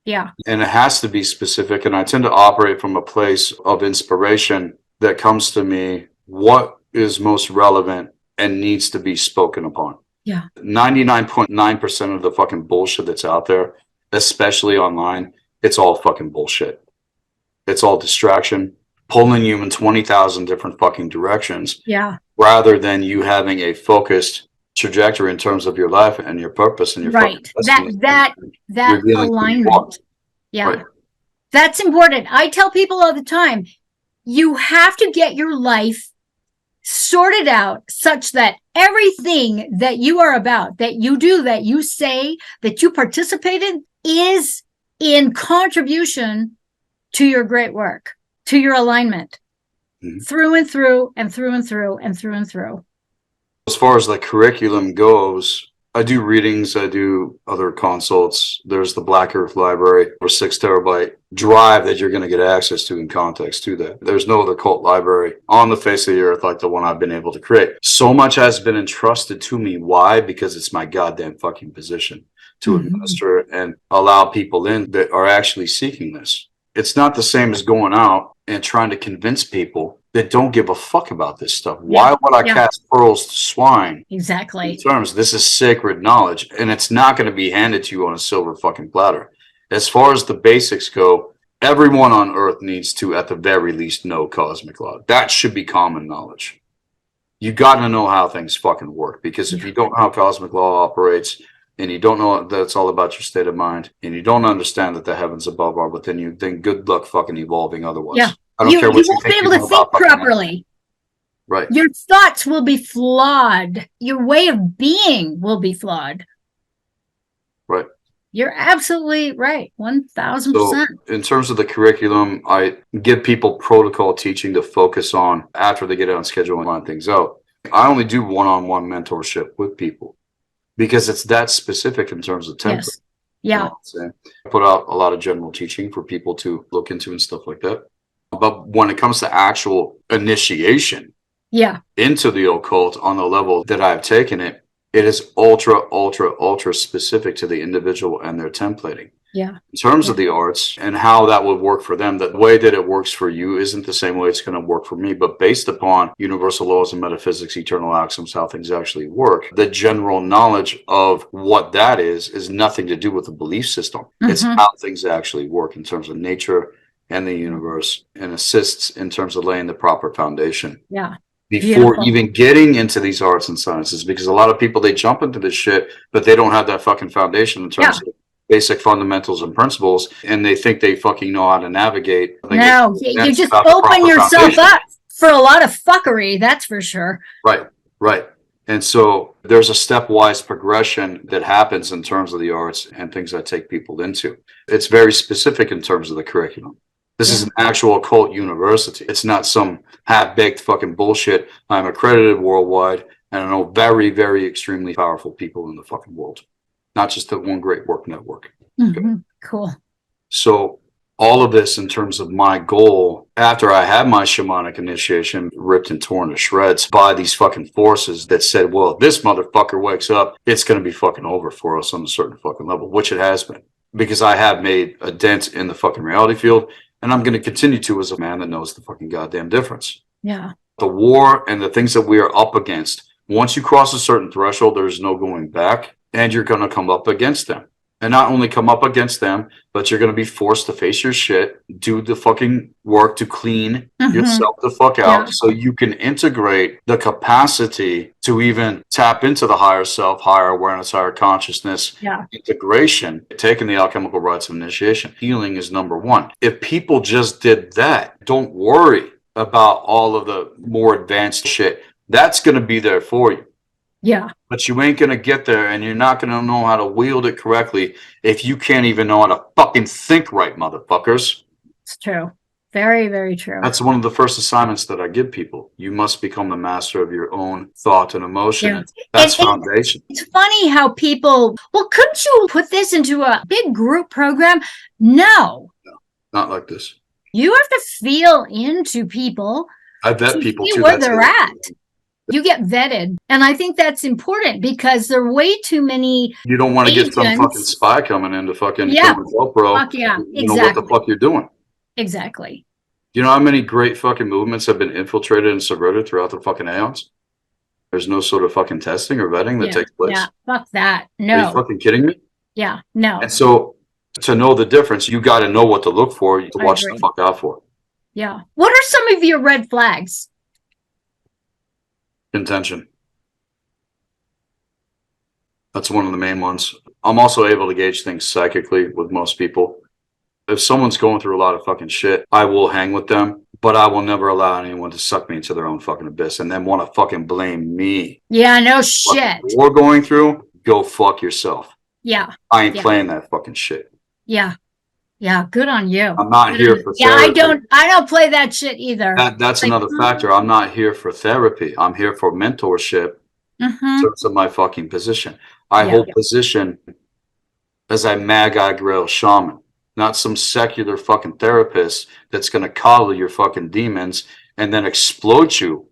Yeah. And it has to be specific. And I tend to operate from a place of inspiration that comes to me, what is most relevant and needs to be spoken upon. Yeah. 99.9% of the fucking bullshit that's out there, especially online, it's all fucking bullshit. It's all distraction, pulling you in 20,000 different fucking directions. Yeah. Rather than you having a focused trajectory in terms of your life and your purpose and your that alignment. Yeah. Right. That's important. I tell people all the time, you have to get your life sorted out such that everything that you are about, that you do, that you say, that you participate in, is in contribution to your great work, to your alignment, through and through and through and through and through and through. As far as the curriculum goes, I do readings, I do other consults. There's the Black Earth Library, or 6 terabyte drive that you're going to get access to in context to that. There's no other cult library on the face of the earth like the one I've been able to create. So much has been entrusted to me. Why? Because it's my goddamn fucking position to administer and allow people in that are actually seeking this. It's not the same as going out and trying to convince people that don't give a fuck about this stuff. Why would I cast pearls to swine? Exactly. In terms, this is sacred knowledge, and it's not going to be handed to you on a silver fucking platter. As far as the basics go, everyone on Earth needs to, at the very least, know cosmic law. That should be common knowledge. You got to know how things fucking work, because if you don't know how cosmic law operates, and you don't know that it's all about your state of mind, and you don't understand that the heavens above are within you, then good luck fucking evolving otherwise. Yeah. I don't care what you won't be able to think properly. Right. Your thoughts will be flawed. Your way of being will be flawed. Right. You're absolutely right. 1,000%. So in terms of the curriculum, I give people protocol teaching to focus on after they get on schedule and line things out. I only do one-on-one mentorship with people because it's that specific in terms of template. Yes. Yeah. You know I put out a lot of general teaching for people to look into and stuff like that. But when it comes to actual initiation into the occult on the level that I've taken it, it is ultra specific to the individual and their templating. Yeah. In terms of the arts and how that would work for them, the way that it works for you isn't the same way it's going to work for me. But based upon universal laws and metaphysics, eternal axioms, how things actually work, the general knowledge of what that is nothing to do with the belief system. It's how things actually work in terms of nature and the universe, and assists in terms of laying the proper foundation. Yeah. Before even getting into these arts and sciences, because a lot of people, they jump into this shit, but they don't have that fucking foundation in terms of basic fundamentals and principles, and they think they fucking know how to navigate. No, you just open yourself up for a lot of fuckery, that's for sure. Right, right. And so there's a stepwise progression that happens in terms of the arts and things that take people into. It's very specific in terms of the curriculum. This is an actual occult university. It's not some half-baked fucking bullshit. I'm accredited worldwide, and I know very, very extremely powerful people in the fucking world. Not just the One Great Work Network. Mm-hmm. Cool. So all of this in terms of my goal, after I had my shamanic initiation ripped and torn to shreds by these fucking forces that said, well, if this motherfucker wakes up, it's going to be fucking over for us on a certain fucking level, which it has been. Because I have made a dent in the fucking reality field, and I'm going to continue to as a man that knows the fucking goddamn difference. Yeah. The war and the things that we are up against, once you cross a certain threshold, there's no going back, and you're going to come up against them. And not only come up against them, but you're going to be forced to face your shit, do the fucking work to clean yourself the fuck out so you can integrate the capacity to even tap into the higher self, higher awareness, higher consciousness, integration, taking the alchemical rites of initiation. Healing is number one. If people just did that, don't worry about all of the more advanced shit. That's going to be there for you. Yeah. But you ain't going to get there, and you're not going to know how to wield it correctly if you can't even know how to fucking think right, motherfuckers. It's true. Very, very true. That's one of the first assignments that I give people. You must become the master of your own thought and emotion. Yeah. That's foundation. It's funny how people, well, couldn't you put this into a big group program? No. No, not like this. You have to feel into people. I vet people too. Where they're at. You get vetted. And I think that's important because there are way too many. You don't want to get some fucking spy coming in to fucking kill myself, bro. Fuck yeah, exactly. You know what the fuck you're doing. Exactly. Do you know how many great fucking movements have been infiltrated and subverted throughout the fucking aeons? There's no sort of fucking testing or vetting that takes place. Yeah, fuck that. No. Are you fucking kidding me? Yeah, no. And so to know the difference, you got to know what to look for, to watch the fuck out for. Yeah. What are some of your red flags? Intention. That's one of the main ones. I'm also able to gauge things psychically with most people. If someone's going through a lot of fucking shit, I will hang with them, but I will never allow anyone to suck me into their own fucking abyss and then want to fucking blame me. Yeah, no shit. What we're going through, go fuck yourself. Yeah. I ain't playing that fucking shit. Yeah. Yeah, good on you. I'm not here for therapy. I don't play that shit either. That's like, another factor. I'm not here for therapy. I'm here for mentorship in terms of my fucking position. I hold position as a Magi Grail shaman, not some secular fucking therapist that's going to coddle your fucking demons and then explode you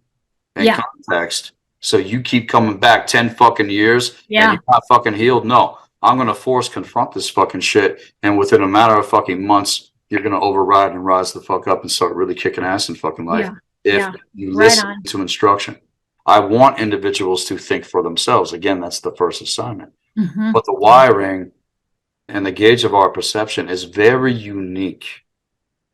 in context. So you keep coming back 10 fucking years and you're not fucking healed. No. I'm going to force confront this fucking shit. And within a matter of fucking months, you're going to override and rise the fuck up and start really kicking ass in fucking life. If you listen to instruction. I want individuals to think for themselves. Again, that's the first assignment. But the wiring and the gauge of our perception is very unique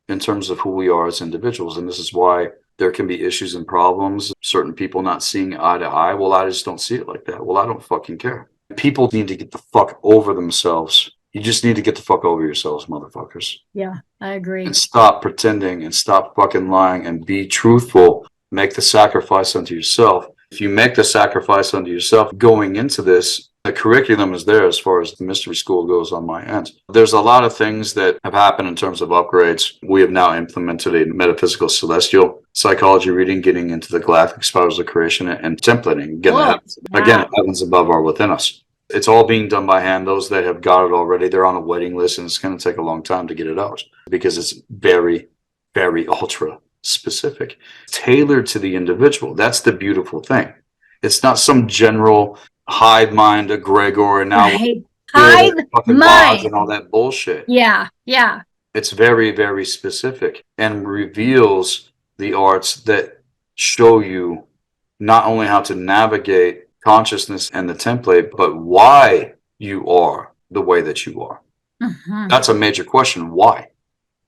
in terms of who we are as individuals. And this is why there can be issues and problems. Certain people not seeing eye to eye. Well, I just don't see it like that. Well, I don't fucking care. People need to get the fuck over themselves. You just need to get the fuck over yourselves, motherfuckers. Yeah, I agree. And stop pretending and stop fucking lying and be truthful. Make the sacrifice unto yourself. If you make the sacrifice unto yourself going into this, the curriculum is there as far as the mystery school goes on my end. There's a lot of things that have happened in terms of upgrades. We have now implemented a metaphysical celestial psychology reading, getting into the galactic spirals of creation and templating. Again, heavens above are within us. It's all being done by hand. Those that have got it already, they're on a waiting list, and it's going to take a long time to get it out because it's very, very ultra specific, tailored to the individual. That's the beautiful thing. It's not some general hive mind egregor and now hive mind and all that bullshit. Yeah. It's very, very specific and reveals the arts that show you not only how to navigate consciousness and the template, but why you are the way that you are. That's a major question. Why?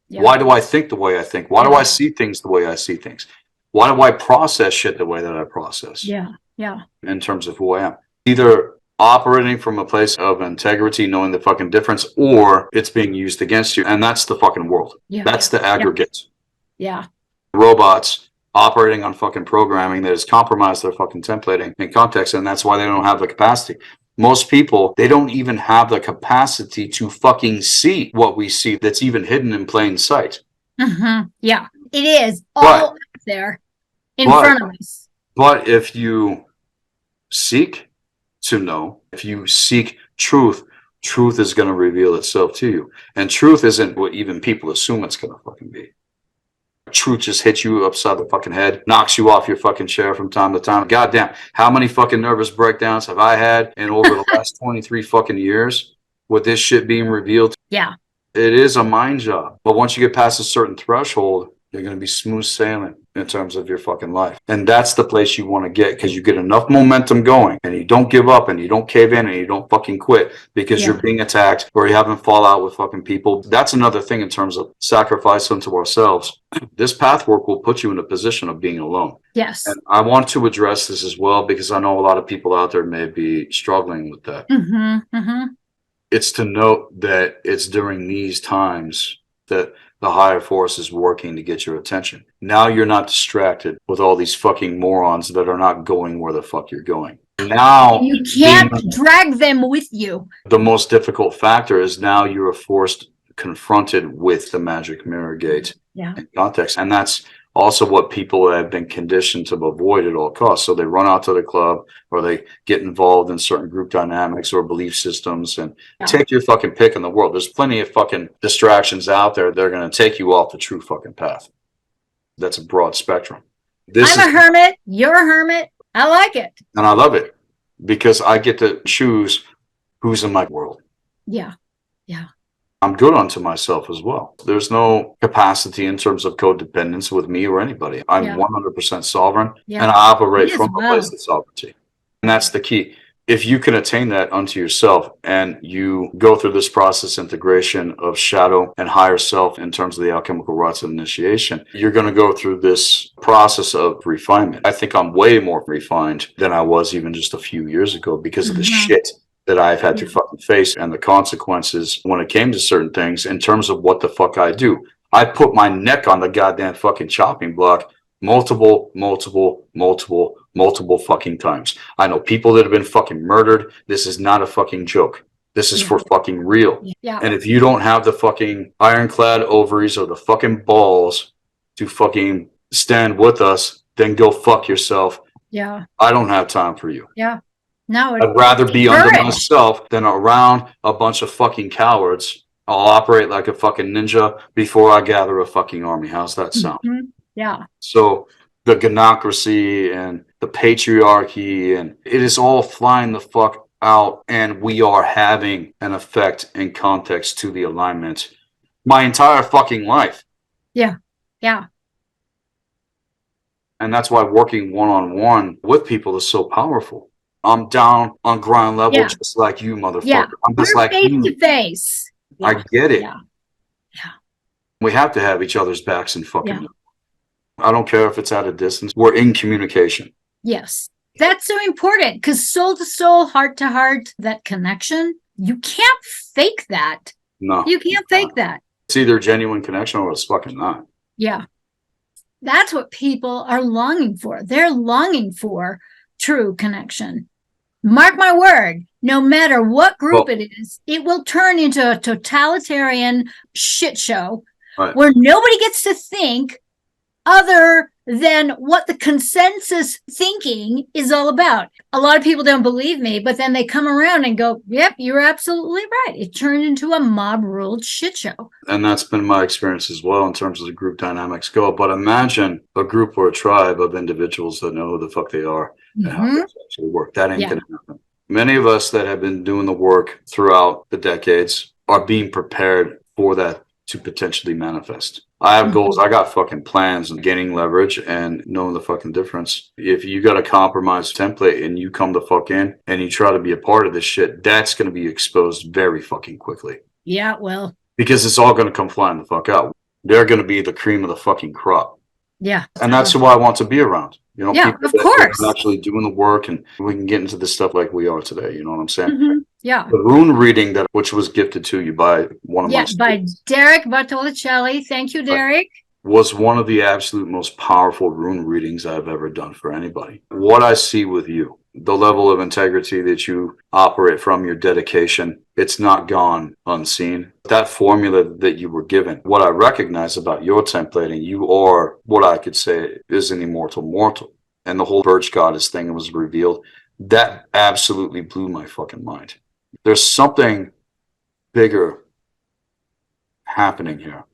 Why do I think the way I think? Why do I see things the way I see things? Why do I process shit the way that I process? In terms of who I am. Either operating from a place of integrity, knowing the fucking difference, or it's being used against you. And that's the fucking world. That's the aggregate. Yeah. Robots operating on fucking programming that has compromised their fucking templating and context, and that's why they don't have the capacity. Most people, they don't even have the capacity to fucking see what we see that's even hidden in plain sight. Yeah, it is all up there in front of us. But if you seek to know, if you seek truth, truth is going to reveal itself to you. And truth isn't what even people assume it's going to fucking be. Truth just hits you upside the fucking head, knocks you off your fucking chair from time to time. Goddamn, how many fucking nervous breakdowns have I had in over the last 23 fucking years with this shit being revealed? Yeah. It is a mind job. But once you get past a certain threshold, you're going to be smooth sailing in terms of your fucking life. And that's the place you want to get, because you get enough momentum going and you don't give up and you don't cave in and you don't fucking quit because you're being attacked or you haven't fall out with fucking people. That's another thing in terms of sacrifice unto ourselves. This path work will put you in a position of being alone. Yes. And I want to address this as well, because I know a lot of people out there may be struggling with that. It's to note that it's during these times that the higher force is working to get your attention. Now you're not distracted with all these fucking morons that are not going where the fuck you're going. Now you can't drag them with you. The most difficult factor is now you're confronted with the magic mirror gate in context. And that's also what people have been conditioned to avoid at all costs. So they run out to the club or they get involved in certain group dynamics or belief systems and take your fucking pick in the world. There's plenty of fucking distractions out there that are going to take you off the true fucking path. That's a broad spectrum. I'm a hermit. You're a hermit. I like it. And I love it because I get to choose who's in my world. Yeah. Yeah. I'm good unto myself as well. There's no capacity in terms of codependence with me or anybody. I'm 100% sovereign and I operate from a place of sovereignty. And that's the key. If you can attain that unto yourself and you go through this process integration of shadow and higher self in terms of the alchemical rites of initiation, you're going to go through this process of refinement. I think I'm way more refined than I was even just a few years ago because of the shit that I've had to fucking face and the consequences when it came to certain things in terms of what the fuck I do. I put my neck on the goddamn fucking chopping block multiple fucking times. I know people that have been fucking murdered. This is not a fucking joke. This is for fucking real. And if you don't have the fucking ironclad ovaries or the fucking balls to fucking stand with us, then go fuck yourself. I don't have time for you. No, I'd rather be under myself than around a bunch of fucking cowards. I'll operate like a fucking ninja before I gather a fucking army. How's that sound? So the gynocracy and the patriarchy and it is all flying the fuck out, and we are having an effect in context to the alignment my entire fucking life. And that's why working one-on-one with people is so powerful. I'm down on ground level just like you, motherfucker. I'm just like you. Face to face. I get it. We have to have each other's backs and fucking I don't care if it's at a distance. We're in communication. Yes. That's so important because soul to soul, heart to heart, that connection, you can't fake that. No. You can't fake that. It's either a genuine connection or it's fucking not. That's what people are longing for. They're longing for true connection. Mark my word, no matter what group it is, it will turn into a totalitarian shit show where nobody gets to think other than what the consensus thinking is all about. A lot of people don't believe me, but then they come around and go, yep, you're absolutely right. It turned into a mob-ruled shit show. And that's been my experience as well in terms of the group dynamics go. But imagine a group or a tribe of individuals that know who the fuck they are and how things actually work. That ain't gonna happen. Many of us that have been doing the work throughout the decades are being prepared for that to potentially manifest. I have goals. I got fucking plans and gaining leverage and knowing the fucking difference. If you got a compromised template and you come the fuck in and you try to be a part of this shit, that's going to be exposed very fucking quickly. Well. Because it's all going to come flying the fuck out. They're going to be the cream of the fucking crop. And that's who I want to be around. You know, people of course. Are actually doing the work and we can get into this stuff like we are today. You know what I'm saying? The rune reading which was gifted to you by one of my by Derek Bartolicelli. Thank you, Derek. was one of the absolute most powerful rune readings I've ever done for anybody. What I see with you, the level of integrity that you operate from, your dedication, it's not gone unseen. That formula that you were given, what I recognize about your templating, you are what I could say is an immortal mortal. And the whole birch goddess thing was revealed. That absolutely blew my fucking mind. There's something bigger happening here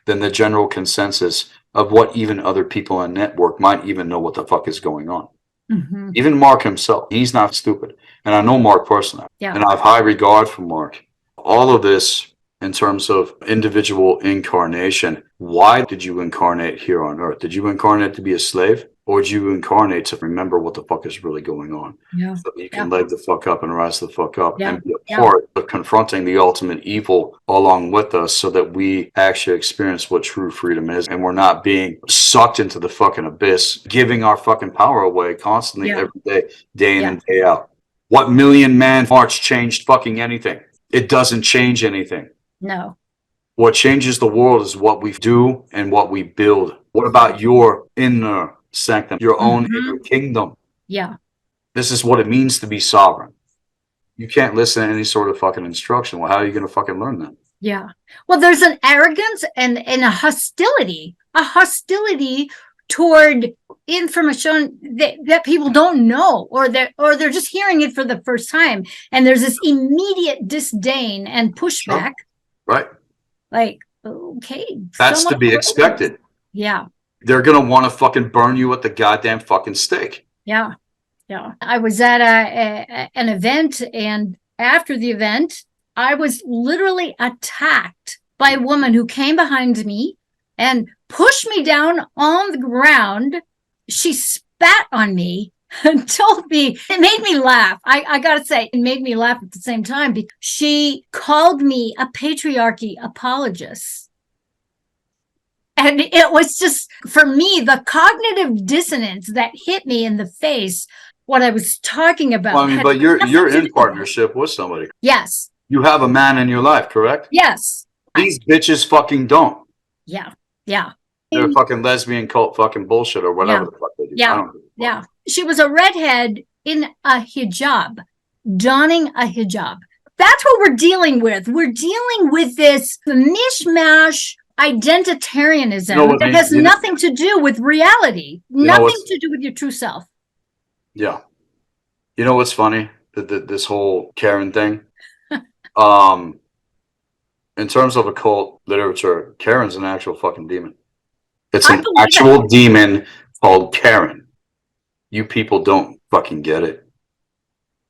than the general consensus of what even other people on network might even know what the fuck is going on. Mm-hmm. Even Mark himself, he's not stupid. And I know Mark personally. Yeah. And I have high regard for Mark. All of this in terms of individual incarnation, why did you incarnate here on earth? Did you incarnate to be a slave? Or did you incarnate to remember what the fuck is really going on? Yeah. So you can light the fuck up and rise the fuck up and be a Yeah. part of confronting the ultimate evil along with us so that we actually experience what true freedom is and we're not being sucked into the fucking abyss, giving our fucking power away constantly every day, day in and day out. What million man march changed fucking anything? It doesn't change anything. No. What changes the world is what we do and what we build. What about your inner sanctum, your own inner kingdom? Yeah. This is what it means to be sovereign. You can't listen to any sort of fucking instruction. Well, how are you going to fucking learn that? Yeah. Well, there's an arrogance and a hostility toward information that people don't know, or they're just hearing it for the first time. And there's this immediate disdain and pushback. Sure. Right. Like, okay. That's to be expected. Yeah. They're going to want to fucking burn you at the goddamn fucking stake. Yeah. Yeah. I was at an event, and after the event, I was literally attacked by a woman who came behind me and pushed me down on the ground. She spat on me and told me, it made me laugh. I gotta say, it made me laugh at the same time, because she called me a patriarchy apologist. And it was just, for me, the cognitive dissonance that hit me in the face, what I was talking about. Well, I mean, but you're in partnership with somebody. Yes. You have a man in your life, correct? Yes. These bitches fucking don't. Yeah. Yeah. They're fucking lesbian cult fucking bullshit or whatever the fuck they do. Yeah. Yeah. She was a redhead in a hijab, donning a hijab. That's what we're dealing with. We're dealing with this mishmash identitarianism that has nothing to do with reality, nothing to do with your true self. Yeah. You know what's funny? This whole Karen thing. In terms of occult literature, Karen's an actual fucking demon. It's an actual demon called Karen. You people don't fucking get it.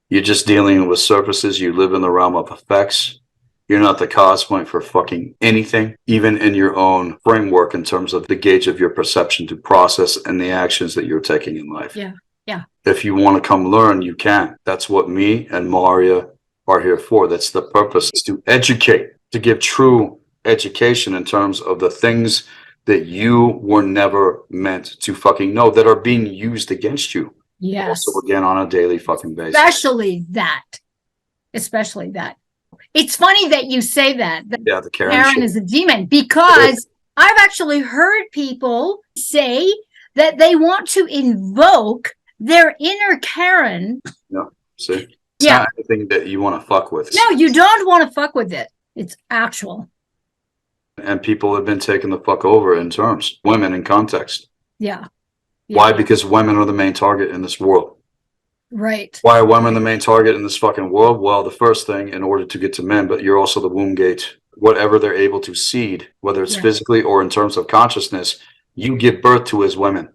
You're just dealing with surfaces. You live in the realm of effects. You're not the cause point for fucking anything, even in your own framework in terms of the gauge of your perception to process and the actions that you're taking in life. Yeah. Yeah. If you want to come learn, you can. That's what me and Marja are here for. That's the purpose, is to educate, to give true education in terms of the things that you were never meant to fucking know that are being used against you. Yes. Also, again, on a daily fucking basis. Especially that. It's funny that you say that. Yeah, the Karen is a demon, because I've actually heard people say that they want to invoke their inner Karen. No, see? It's not anything that you want to fuck with. No, you don't want to fuck with it. It's actual. And people have been taken the fuck over in terms, women in context. Yeah. Why? Because women are the main target in this world. Right. Why are women the main target in this fucking world? Well, the first thing, in order to get to men, but you're also the womb gate. Whatever they're able to seed, whether it's physically or in terms of consciousness, you give birth to as women.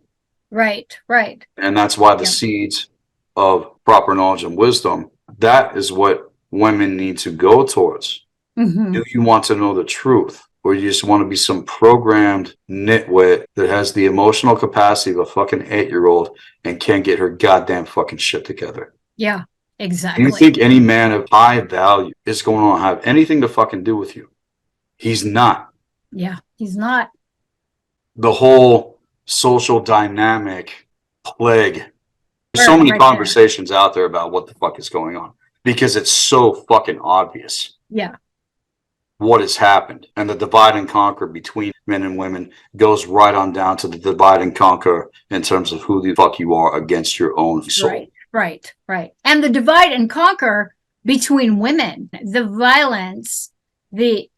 Right, right. And that's why the seeds of proper knowledge and wisdom, that is what women need to go towards. Mm-hmm. Do you want to know the truth? Or you just want to be some programmed nitwit that has the emotional capacity of a fucking 8-year-old and can't get her goddamn fucking shit together? Yeah, exactly. Do you think any man of high value is going to have anything to fucking do with you? He's not. Yeah, he's not. The whole social dynamic plague. There's so many conversations out there about what the fuck is going on because it's so fucking obvious. Yeah. what has happened. And the divide and conquer between men and women goes right on down to the divide and conquer in terms of who the fuck you are against your own soul. Right. And the divide and conquer between women, the violence, it's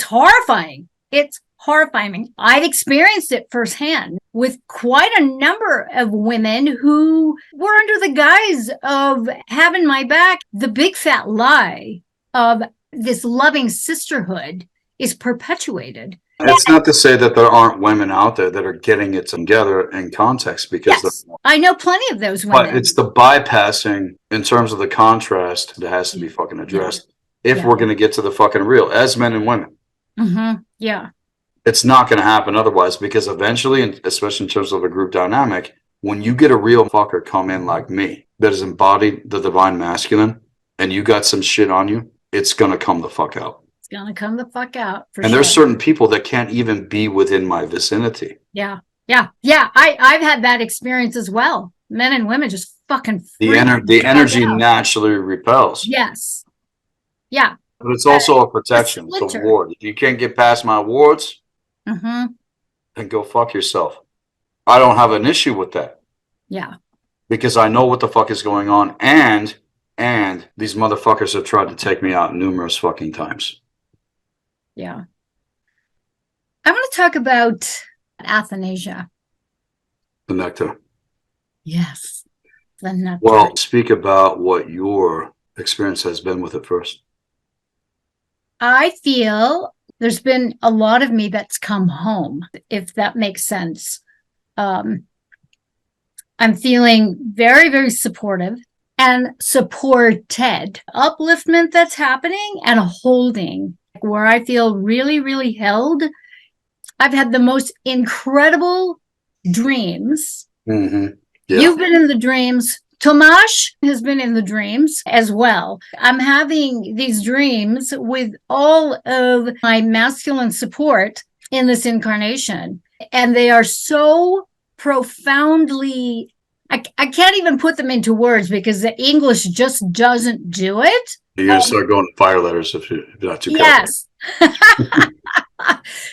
horrifying. It's horrifying. I've experienced it firsthand with quite a number of women who were under the guise of having my back. The big fat lie of this loving sisterhood is perpetuated. It's not to say that there aren't women out there that are getting it together in context, because yes, I know plenty of those women. But it's the bypassing in terms of the contrast that has to be fucking addressed. If we're going to get to the fucking real, as men and women. Yeah. It's not going to happen otherwise, because eventually, and especially in terms of a group dynamic, when you get a real fucker come in like me that has embodied the divine masculine and you got some shit on you, it's going to come the fuck out. It's going to come the fuck out. And there's certain people that can't even be within my vicinity. Yeah. I've had that experience as well. Men and women just fucking the energy naturally repels. Yes. Yeah. But it's also a protection. It's a ward. If you can't get past my wards, then go fuck yourself. I don't have an issue with that. Yeah. Because I know what the fuck is going on, and these motherfuckers have tried to take me out numerous fucking times. Yeah. I want to talk about athanasia. The nectar. Yes. The nectar. Well, speak about what your experience has been with it first. I feel there's been a lot of me that's come home, if that makes sense. I'm feeling very, very supportive and supported. Upliftment that's happening and holding, where I feel really, really held. I've had the most incredible dreams. Yeah. You've been in the dreams. Tomasz has been in the dreams as well. I'm having these dreams with all of my masculine support in this incarnation. And they are so profoundly, I can't even put them into words because the English just doesn't do it. You're going to start going fire letters if you're not too careful. Yes.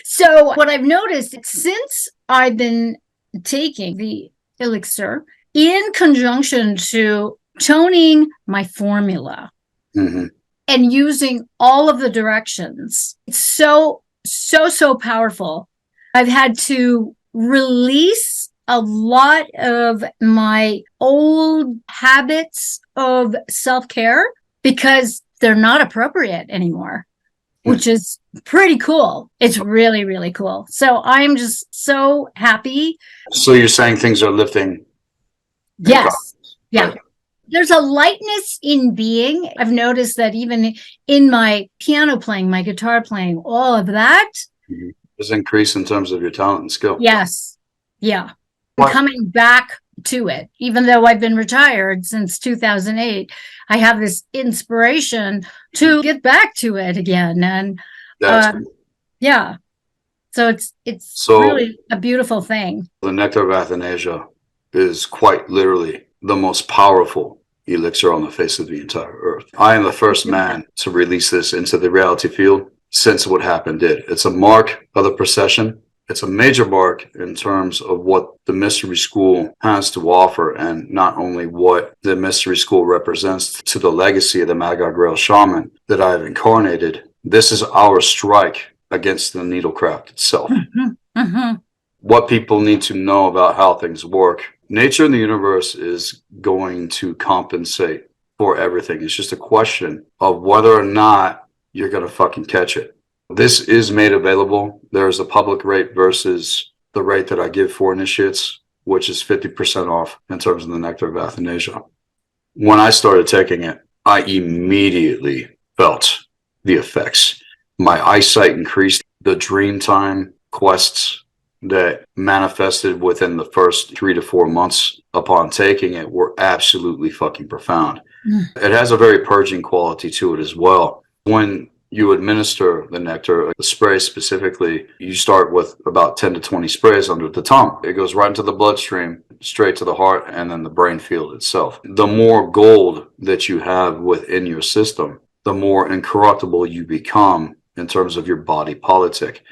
So what I've noticed since I've been taking the elixir in conjunction to toning my formula and using all of the directions, it's so powerful. I've had to release a lot of my old habits of self-care because they're not appropriate anymore, which is pretty cool. It's really, really cool. So I'm just so happy. So you're saying things are lifting? Yes. Yeah. Right. There's a lightness in being. I've noticed that even in my piano playing, my guitar playing, all of that. There's increase in terms of your talent and skill. Yes. Yeah. I'm coming back to it. Even though I've been retired since 2008, I have this inspiration to get back to it again. And yeah. So it's really a beautiful thing. The nectar of athanasia is quite literally the most powerful elixir on the face of the entire earth. I am the first man to release this into the reality field since what happened did. It's a mark of the procession. It's a major mark in terms of what the mystery school has to offer, and not only what the mystery school represents to the legacy of the Magog Grail shaman that I have incarnated. This is our strike against the needlecraft itself. What people need to know about how things work. Nature in the universe is going to compensate for everything. It's just a question of whether or not you're going to fucking catch it. This is made available. There's a public rate versus the rate that I give for initiates, which is 50% off in terms of the nectar of athanasia. When I started taking it, I immediately felt the effects. My eyesight increased. The dream time quests that manifested within the first 3 to 4 months upon taking it were absolutely fucking profound. It has a very purging quality to it as well. When you administer the nectar, the spray specifically, you start with about 10 to 20 sprays under the tongue. It goes right into the bloodstream, straight to the heart, and then the brain field itself. The more gold that you have within your system, the more incorruptible you become in terms of your body politic.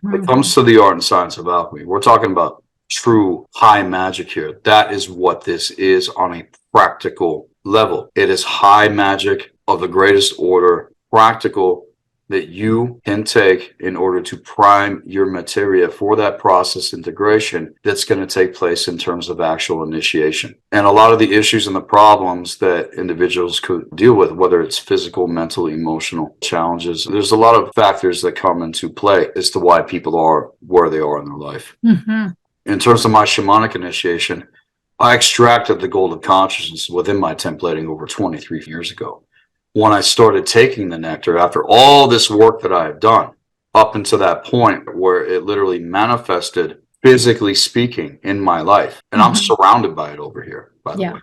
When it comes to the art and science of alchemy, we're talking about true high magic here. That is what this is on a practical level. It is high magic of the greatest order, practical, that you can take in order to prime your materia for that process integration that's going to take place in terms of actual initiation. And a lot of the issues and the problems that individuals could deal with, whether it's physical, mental, emotional challenges, there's a lot of factors that come into play as to why people are where they are in their life. In terms of my shamanic initiation, I extracted the gold of consciousness within my templating over 23 years ago. When I started taking the nectar, after all this work that I have done, up until that point where it literally manifested, physically speaking, in my life, and I'm surrounded by it over here, by the way.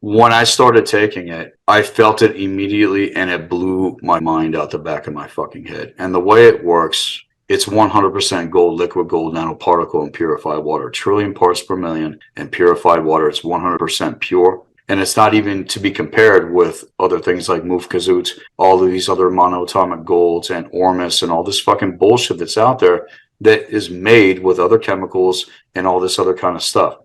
When I started taking it, I felt it immediately, and it blew my mind out the back of my fucking head. And the way it works, it's 100% gold, liquid gold, nanoparticle, and purified water, trillion parts per million, and purified water. It's 100% pure. And it's not even to be compared with other things like Mufkazut, all of these other monoatomic golds and Ormus and all this fucking bullshit that's out there that is made with other chemicals and all this other kind of stuff.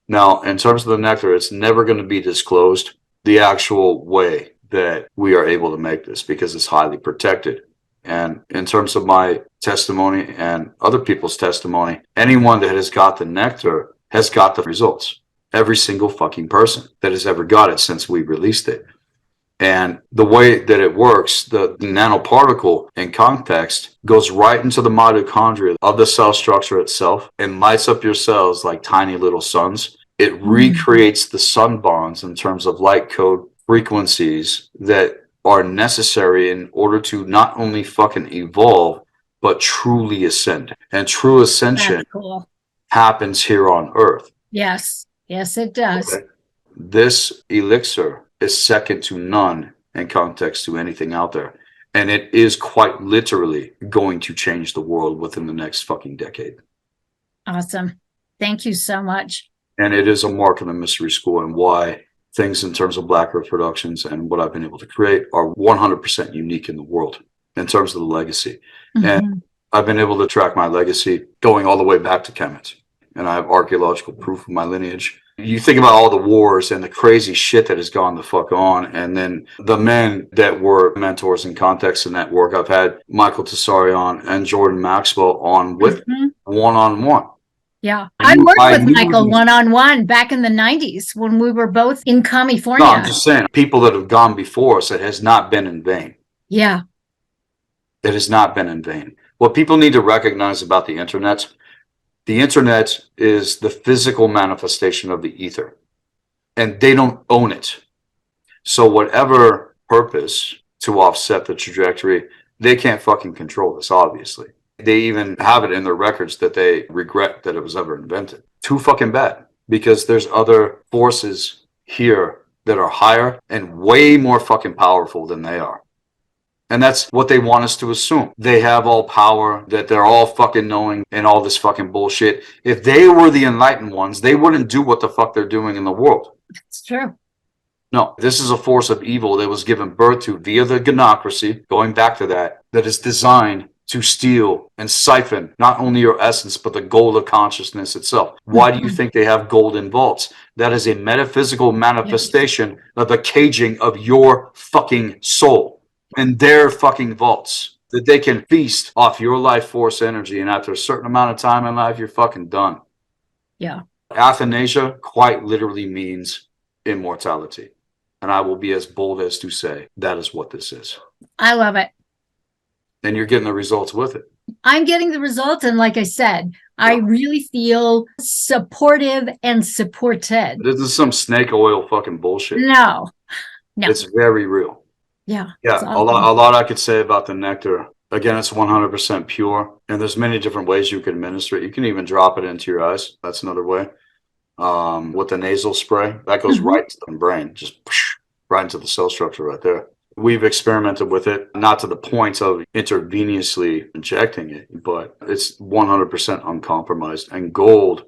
Now, in terms of the nectar, it's never going to be disclosed the actual way that we are able to make this because it's highly protected. And in terms of my testimony and other people's testimony, anyone that has got the nectar has got the results. Every single fucking person that has ever got it since we released it. And the way that it works, the nanoparticle in context goes right into the mitochondria of the cell structure itself and lights up your cells like tiny little suns. It recreates the sun bonds in terms of light code frequencies that are necessary in order to not only fucking evolve, but truly ascend. And true ascension happens here on Earth. Yes. Yes, it does. Okay. This elixir is second to none in context to anything out there. And it is quite literally going to change the world within the next fucking decade. Awesome. Thank you so much. And it is a mark of the mystery school and why things in terms of Black Earth Productions and what I've been able to create are 100% unique in the world in terms of the legacy. And I've been able to track my legacy going all the way back to Kemet. And I have archaeological proof of my lineage. You think about all the wars and the crazy shit that has gone the fuck on, and then the men that were mentors in context in that work. I've had Michael Tessarion and Jordan Maxwell on with one-on-one. Yeah, I worked with Michael one-on-one back in the 90s when we were both in California. No, I'm just saying, people that have gone before us, it has not been in vain. Yeah. It has not been in vain. What people need to recognize about the internet is the physical manifestation of the ether, and they don't own it. So whatever purpose to offset the trajectory, they can't fucking control this, obviously. They even have it in their records that they regret that it was ever invented. Too fucking bad, because there's other forces here that are higher and way more fucking powerful than they are. And that's what they want us to assume. They have all power, that they're all fucking knowing and all this fucking bullshit. If they were the enlightened ones, they wouldn't do what the fuck they're doing in the world. It's true. No, this is a force of evil that was given birth to via the Gnocracy, going back to that is designed to steal and siphon not only your essence, but the gold of consciousness itself. Why do you think they have gold in vaults? That is a metaphysical manifestation of the caging of your fucking soul in their fucking vaults, that they can feast off your life force energy. And after a certain amount of time in life, you're fucking done. Yeah. Athanasia quite literally means immortality. And I will be as bold as to say that is what this is. I love it. And you're getting the results with it. I'm getting the results. And like I said, I really feel supportive and supported. This is some snake oil fucking bullshit. No. It's very real. Yeah. Yeah. A lot I could say about the nectar. Again, it's 100% pure. And there's many different ways you can administer it. You can even drop it into your eyes. That's another way. With the nasal spray, that goes right to the brain, just right into the cell structure right there. We've experimented with it, not to the point of intravenously injecting it, but it's 100% uncompromised. And gold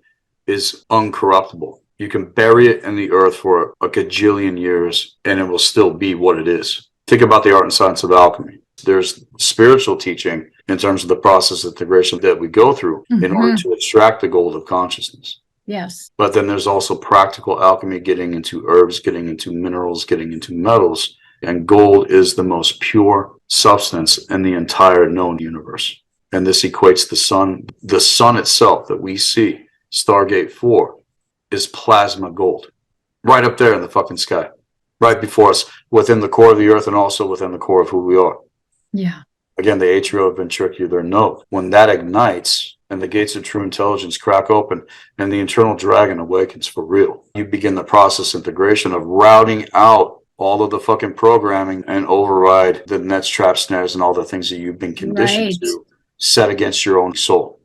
is uncorruptible. You can bury it in the earth for a gajillion years and it will still be what it is. Think about the art and science of alchemy. There's spiritual teaching in terms of the process of integration that we go through in order to extract the gold of consciousness. Yes. But then there's also practical alchemy, getting into herbs, getting into minerals, getting into metals. And gold is the most pure substance in the entire known universe. And this equates the sun. The sun itself that we see, Stargate 4, is plasma gold. Right up there in the fucking sky. Right before us, within the core of the earth and also within the core of who we are. Yeah. Again, the atrioventricular node. When that ignites and the gates of true intelligence crack open and the internal dragon awakens for real, you begin the process integration of routing out all of the fucking programming and override the nets, traps, snares, and all the things that you've been conditioned to set against your own soul.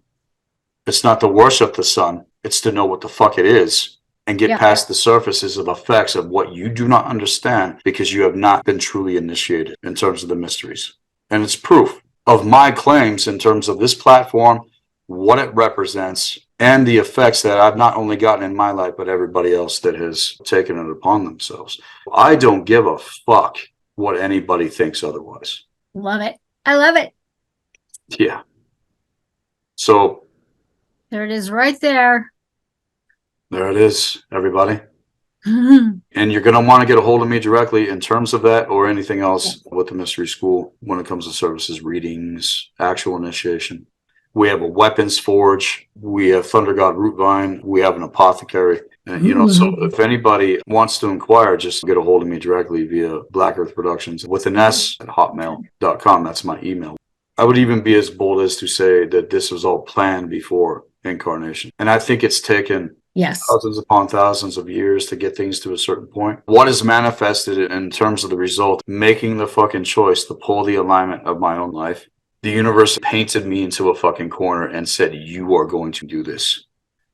It's not to worship the sun. It's to know what the fuck it is and get past the surfaces of effects of what you do not understand because you have not been truly initiated in terms of the mysteries. And it's proof of my claims in terms of this platform, what it represents, and the effects that I've not only gotten in my life, but everybody else that has taken it upon themselves. I don't give a fuck what anybody thinks otherwise. Love it. I love it. Yeah. So there it is right there. There it is, everybody. And you're going to want to get a hold of me directly in terms of that or anything else with the Mystery School when it comes to services, readings, actual initiation. We have a weapons forge. We have Thunder God Rootvine. We have an apothecary. And, you know, so if anybody wants to inquire, just get a hold of me directly via blackearthproductions with an S at hotmail.com. That's my email. I would even be as bold as to say that this was all planned before incarnation. And I think it's taken thousands upon thousands of years to get things to a certain point. What is manifested in terms of the result, making the fucking choice to pull the alignment of my own life. The universe painted me into a fucking corner and said, you are going to do this.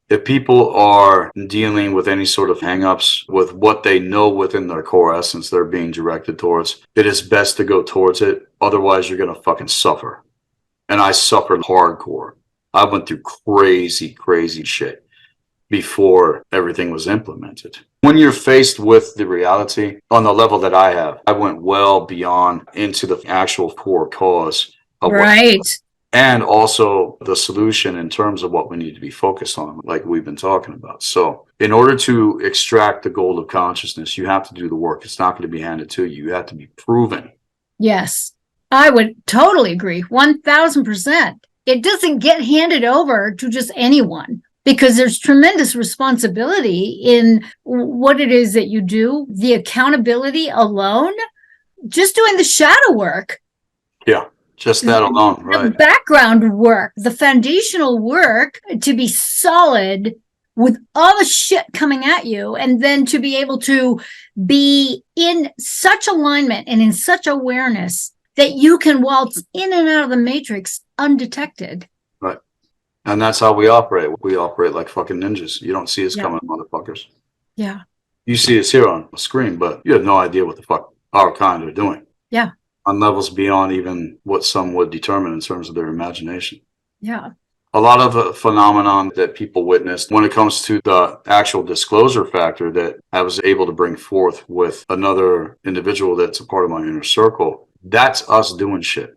If people are dealing with any sort of hangups with what they know within their core essence they're being directed towards, it is best to go towards it. Otherwise, you're going to fucking suffer. And I suffered hardcore. I went through crazy, crazy shit before everything was implemented. When you're faced with the reality on the level that I have, I went well beyond into the actual core cause of and also the solution in terms of what we need to be focused on, like we've been talking about. So in order to extract the gold of consciousness, you have to do the work. It's not going to be handed to you. You have to be proven. Yes, I would totally agree. 1000%. It doesn't get handed over to just anyone because there's tremendous responsibility in what it is that you do. The accountability alone, just doing the shadow work. Yeah. Just that alone, right? The background work, the foundational work to be solid with all the shit coming at you, and then to be able to be in such alignment and in such awareness that you can waltz in and out of the matrix undetected. Right. And that's how we operate. We operate like fucking ninjas. You don't see us coming, motherfuckers. Yeah. You see us here on the screen, but you have no idea what the fuck our kind are doing. Yeah. On levels beyond even what some would determine in terms of their imagination. Yeah. A lot of the phenomenon that people witnessed when it comes to the actual disclosure factor that I was able to bring forth with another individual that's a part of my inner circle, that's us doing shit.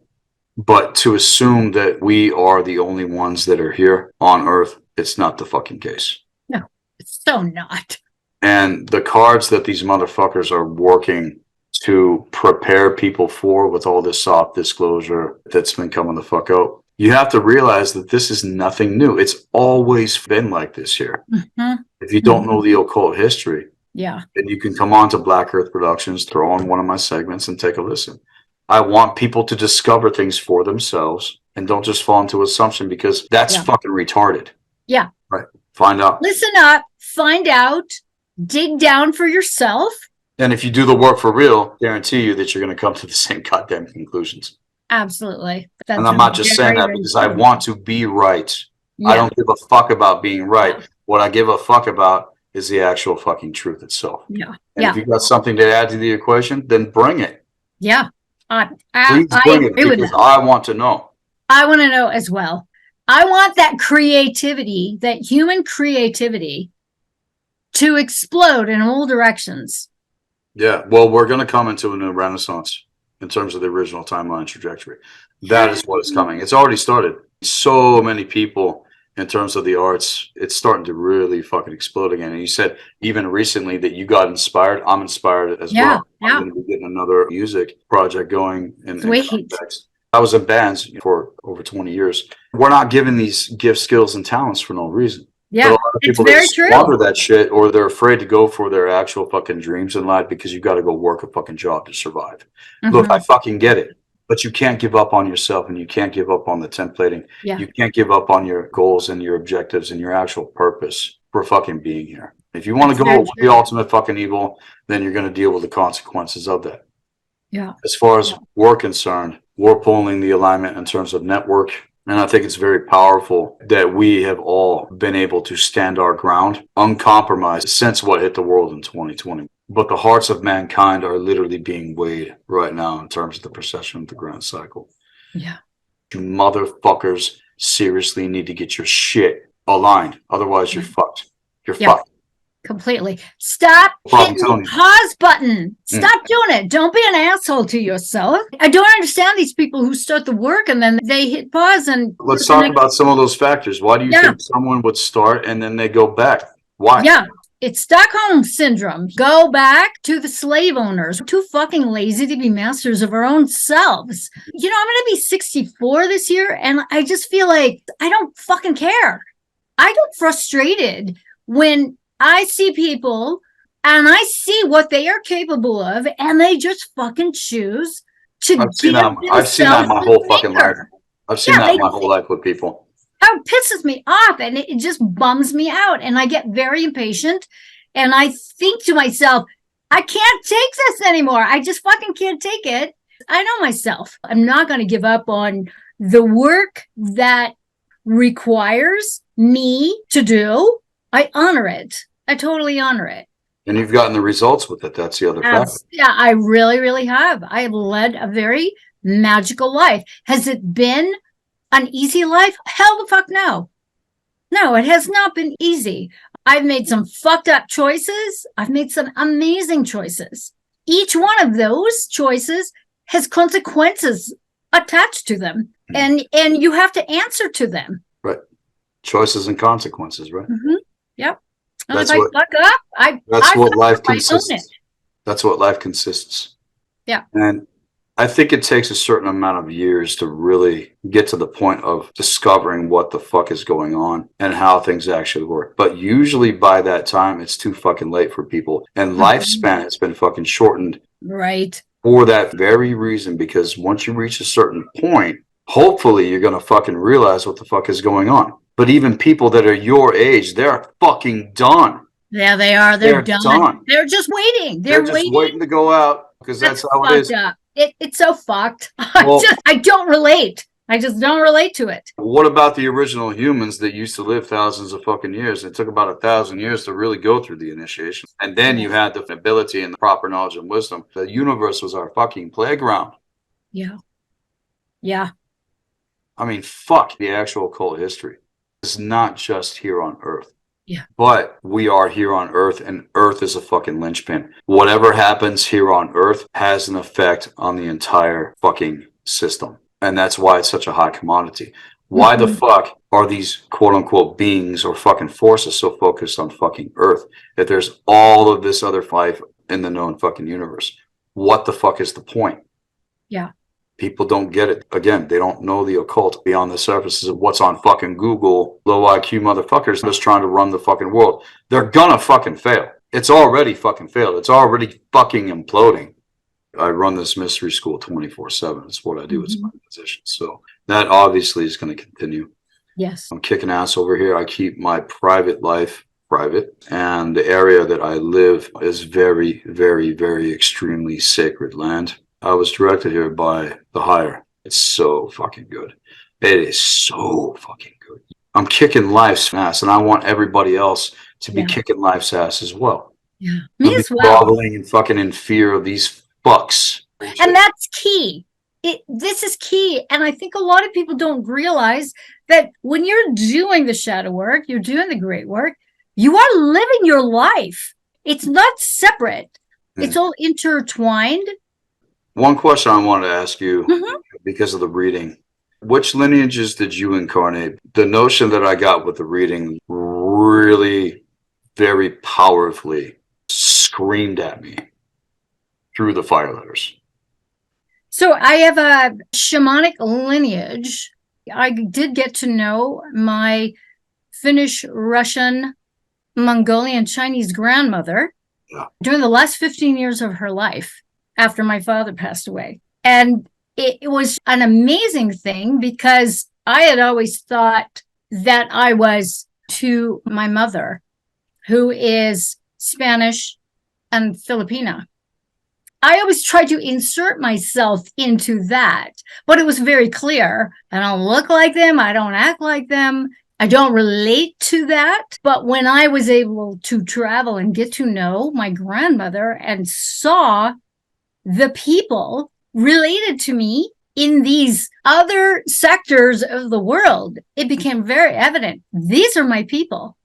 But to assume that we are the only ones that are here on Earth, it's not the fucking case. No, it's so not. And the cards that these motherfuckers are working to prepare people for with all this soft disclosure that's been coming the fuck out. You have to realize that this is nothing new. It's always been like this here. If you don't know the occult history, then you can come on to Black Earth Productions, throw on one of my segments and take a listen. I want people to discover things for themselves and don't just fall into assumption because that's fucking retarded. Yeah. Right. Find out. Listen up, find out, dig down for yourself. And if you do the work for real, guarantee you that you're going to come to the same goddamn conclusions. Absolutely. And I'm not just saying that because I want to be right. I don't give a fuck about being right. What I give a fuck about is the actual fucking truth itself. And if you got something to add to the equation, then bring it. Yeah. Please bring it because I want to know. I want to know as well. I want that creativity, that human creativity, to explode in all directions. Yeah, well, we're going to come into a new renaissance. in terms of the original timeline trajectory. That is what is coming. It's already started. So many people in terms of the arts, it's starting to really fucking explode again. And you said even recently that you got inspired. I'm inspired as well. I'm going to be getting another music project going in context. I was in bands for over 20 years. We're not given these gifts, skills, and talents for no reason. Yeah, but a lot of people that squander that shit, or they're afraid to go for their actual fucking dreams in life because you got to go work a fucking job to survive. Look, I fucking get it. But you can't give up on yourself, and you can't give up on the templating. Yeah. You can't give up on your goals and your objectives and your actual purpose for fucking being here. If you want to go with the ultimate fucking evil, then you're going to deal with the consequences of that. Yeah. As far as we're concerned, we're pulling the alignment in terms of network. And I think it's very powerful that we have all been able to stand our ground uncompromised since what hit the world in 2020. But the hearts of mankind are literally being weighed right now in terms of the precession of the grand cycle. Yeah. You motherfuckers seriously need to get your shit aligned. Otherwise, you're fucked. You're fucked. Completely. Stop hitting the pause button. Stop doing it. Don't be an asshole to yourself. I don't understand these people who start the work and then they hit pause. And let's talk about some of those factors. Why do you think someone would start and then they go back? Why? Yeah. It's Stockholm syndrome. Go back to the slave owners. We're too fucking lazy to be masters of our own selves. You know, I'm going to be 64 this year, and I just feel like I don't fucking care. I get frustrated when I see people and I see what they are capable of, and they just fucking choose to I've seen that my whole fucking life. I've seen that my whole life with people. How it pisses me off, and it just bums me out, and I get very impatient, and I think to myself, I can't take this anymore. I just fucking can't take it. I know myself. I'm not going to give up on the work that requires me to do. I honor it. I totally honor it. And you've gotten the results with it. That's the other factor. Yeah, I really, really have. I have led a very magical life. Has it been an easy life? Hell the fuck no. No, it has not been easy. I've made some fucked up choices. I've made some amazing choices. Each one of those choices has consequences attached to them. And you have to answer to them. Right. Choices and consequences, right? Mm-hmm. Yep. And if I fuck up, that's what life consists. That's what life consists. Yeah. And I think it takes a certain amount of years to really get to the point of discovering what the fuck is going on and how things actually work. But usually by that time, it's too fucking late for people. And lifespan has been fucking shortened. Right. For that very reason, because once you reach a certain point, hopefully you're going to fucking realize what the fuck is going on. But even people that are your age, they're fucking done. Yeah, they are. They're done. They're just waiting. They're just waiting to go out because that's how it is. Up. It's so fucked. I don't relate. I just don't relate to it. What about the original humans that used to live thousands of fucking years? It took about 1,000 years to really go through the initiation. And then you had the ability and the proper knowledge and wisdom. The universe was our fucking playground. Yeah. Yeah. I mean, fuck the actual occult history. It's not just here on Earth. Yeah. But we are here on Earth, and Earth is a fucking linchpin. Whatever happens here on Earth has an effect on the entire fucking system. And that's why it's such a hot commodity. Why the fuck are these quote unquote beings or fucking forces so focused on fucking Earth if there's all of this other life in the known fucking universe? What the fuck is the point? Yeah. People don't get it. Again, they don't know the occult beyond the surfaces of what's on fucking Google. Low IQ motherfuckers just trying to run the fucking world. They're gonna fucking fail. It's already fucking failed. It's already fucking imploding. I run this mystery school 24/7. It's what I do. It's my position. So that obviously is going to continue. Yes. I'm kicking ass over here. I keep my private life private. And the area that I live is very, very, very extremely sacred land. I was directed here by the higher. It's so fucking good. It is so fucking good. I'm kicking life's ass, and I want everybody else to be kicking life's ass as well. Yeah. Me as well. Groveling and fucking in fear of these fucks. And that's key. This is key. And I think a lot of people don't realize that when you're doing the shadow work, you're doing the great work, you are living your life. It's not separate. It's all intertwined. One question I wanted to ask you Mhm. because of the reading. Which lineages did you incarnate? The notion that I got with the reading really very powerfully screamed at me through the fire letters. So I have a shamanic lineage. I did get to know my Finnish, Russian, Mongolian, Chinese grandmother during the last 15 years of her life after my father passed away. And it was an amazing thing because I had always thought that I was to my mother, who is Spanish and Filipina. I always tried to insert myself into that, but it was very clear. I don't look like them. I don't act like them. I don't relate to that. But when I was able to travel and get to know my grandmother and saw the people related to me in these other sectors of the world, it became very evident. These are my people.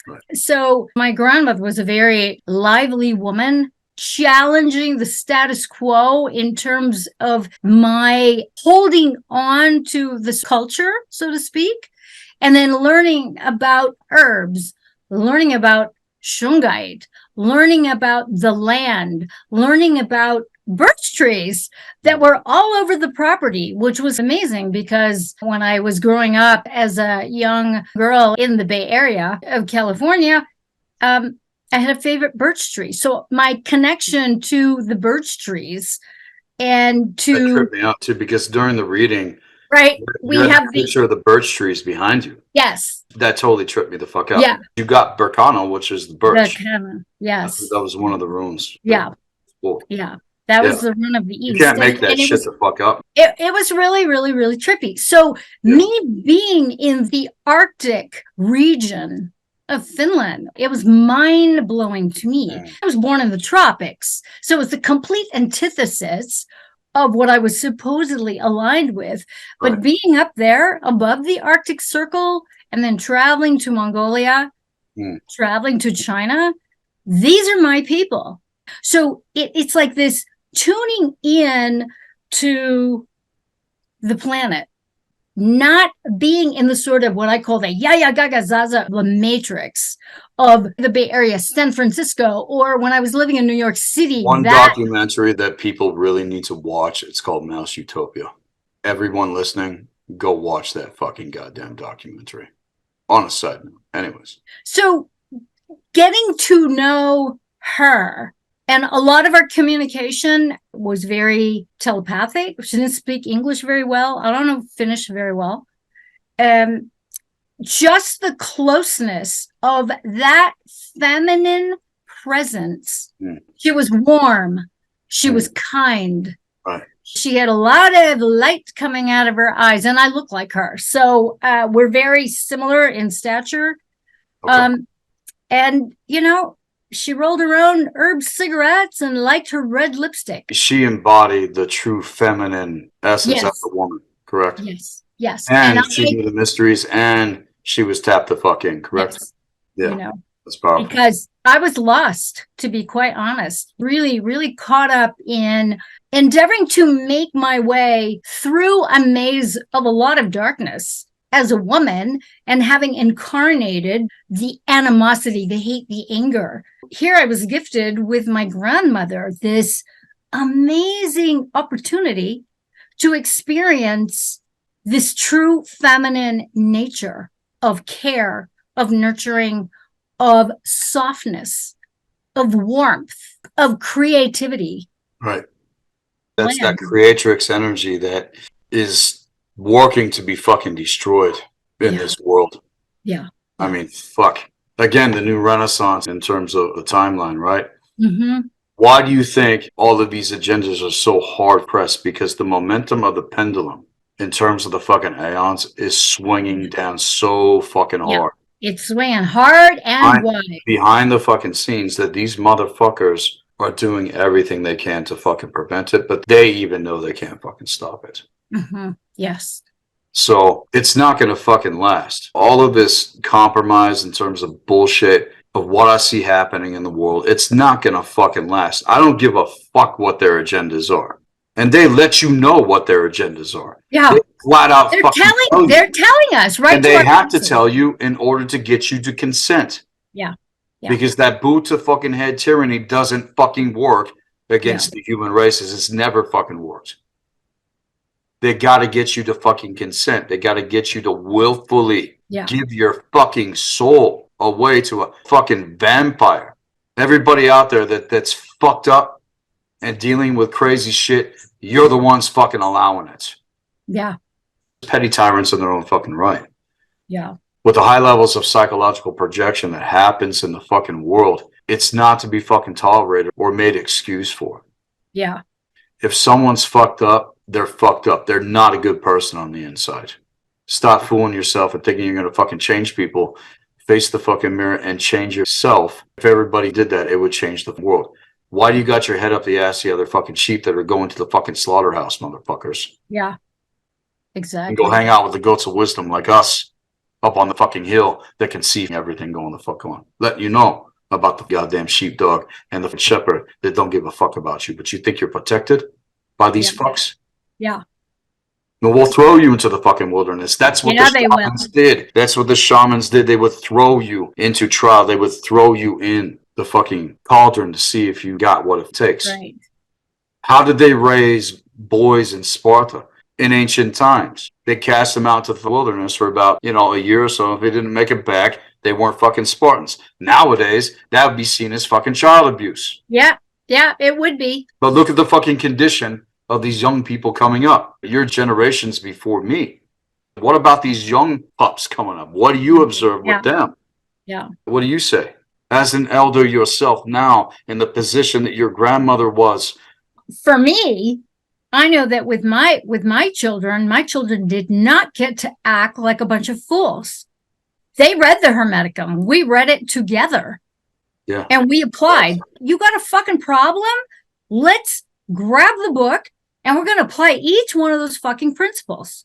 Right. So my grandmother was a very lively woman, challenging the status quo in terms of my holding on to this culture, so to speak, and then learning about herbs, learning about shungite, learning about the land, learning about birch trees that were all over the property, which was amazing because when I was growing up as a young girl in the Bay Area of California, I had a favorite birch tree. So my connection to the birch trees and to... That tripped me out too, because during the reading, right, we have the picture of the birch trees behind you. Yes. That totally tripped me the fuck out. Yeah. You got Burkana, which is the birch. Yes. That was one of the runes. Yeah. Cool. Yeah. That was the rune of the East. You can't make that shit the fuck up. It was really, really, really trippy. So me being in the Arctic region of Finland, it was mind-blowing to me. I was born in the tropics. So it's the complete antithesis of what I was supposedly aligned with. But being up there above the Arctic Circle and then traveling to Mongolia, traveling to China, these are my people. So it's like this tuning in to the planet, not being in the sort of what I call the yaya gaga zaza, the matrix of the Bay Area, San Francisco, or when I was living in New York City. One documentary that people really need to watch, it's called Mouse Utopia. Everyone listening, go watch that fucking goddamn documentary. On a side note, anyways. So getting to know her, and a lot of our communication was very telepathic. She didn't speak English very well. I don't know Finnish very well. Just the closeness of that feminine presence. She was warm. She was kind. Right. She had a lot of light coming out of her eyes, and I look like her. So we're very similar in stature. Okay. And, you know, she rolled her own herb cigarettes and liked her red lipstick. She embodied the true feminine essence of the woman, correct? Yes, yes. And she knew the mysteries, and she was tapped the fuck in, correct? Yes. Yeah, you know, that's powerful. Because I was lost, to be quite honest, really, really caught up in endeavoring to make my way through a maze of a lot of darkness as a woman, and having incarnated the animosity, the hate, the anger. Here I was gifted with my grandmother this amazing opportunity to experience this true feminine nature of care, of nurturing, of softness, of warmth, of creativity. Right. That's that creatrix energy that is working to be fucking destroyed in this world. Yeah. I mean, fuck. Again, the new renaissance in terms of the timeline, right? Mm-hmm. Why do you think all of these agendas are so hard pressed? Because the momentum of the pendulum in terms of the fucking aeons is swinging down so fucking hard. It's swinging hard and wide. Behind the fucking scenes, that these motherfuckers are doing everything they can to fucking prevent it, but they even know they can't fucking stop it. Mm-hmm. Yes. So it's not going to fucking last. All of this compromise in terms of bullshit of what I see happening in the world, it's not going to fucking last. I don't give a fuck what their agendas are. And they let you know what their agendas are. Yeah. They flat out They're fucking telling, they're telling us, right? and they have to tell you in order to get you to consent. Yeah. Yeah. Because that boot to fucking head tyranny doesn't fucking work against the human races. It's never fucking worked. They got to get you to fucking consent. They got to get you to willfully give your fucking soul away to a fucking vampire. Everybody out there that's fucked up and dealing with crazy shit, you're the ones fucking allowing it. Yeah. Petty tyrants in their own fucking right. Yeah. With the high levels of psychological projection that happens in the fucking world, it's not to be fucking tolerated or made excuse for. Yeah. If someone's fucked up, they're fucked up. They're not a good person on the inside. Stop fooling yourself and thinking you're going to fucking change people. Face the fucking mirror and change yourself. If everybody did that, it would change the world. Why do you got your head up the ass of the other fucking sheep that are going to the fucking slaughterhouse, motherfuckers? Yeah. Exactly. And go hang out with the goats of wisdom like us up on the fucking hill that can see everything going the fuck on. Letting you know about the goddamn sheepdog and the shepherd that don't give a fuck about you. But you think you're protected by these fucks? Yeah. No, we'll throw you into the fucking wilderness. That's what the shamans did. That's what the shamans did. They would throw you into trial. They would throw you in the fucking cauldron to see if you got what it takes. Right. How did they raise boys in Sparta in ancient times? They cast them out to the wilderness for about, a year or so. If they didn't make it back, they weren't fucking Spartans. Nowadays, that would be seen as fucking child abuse. Yeah. Yeah, it would be. But look at the fucking condition of these young people coming up. Your generations before me. What about these young pups coming up? What do you observe with them? Yeah. What do you say? As an elder yourself now, in the position that your grandmother was. For me, I know that with my children did not get to act like a bunch of fools. They read the Hermeticum. We read it together. Yeah. And we applied. You got a fucking problem? Let's grab the book and we're going to apply each one of those fucking principles.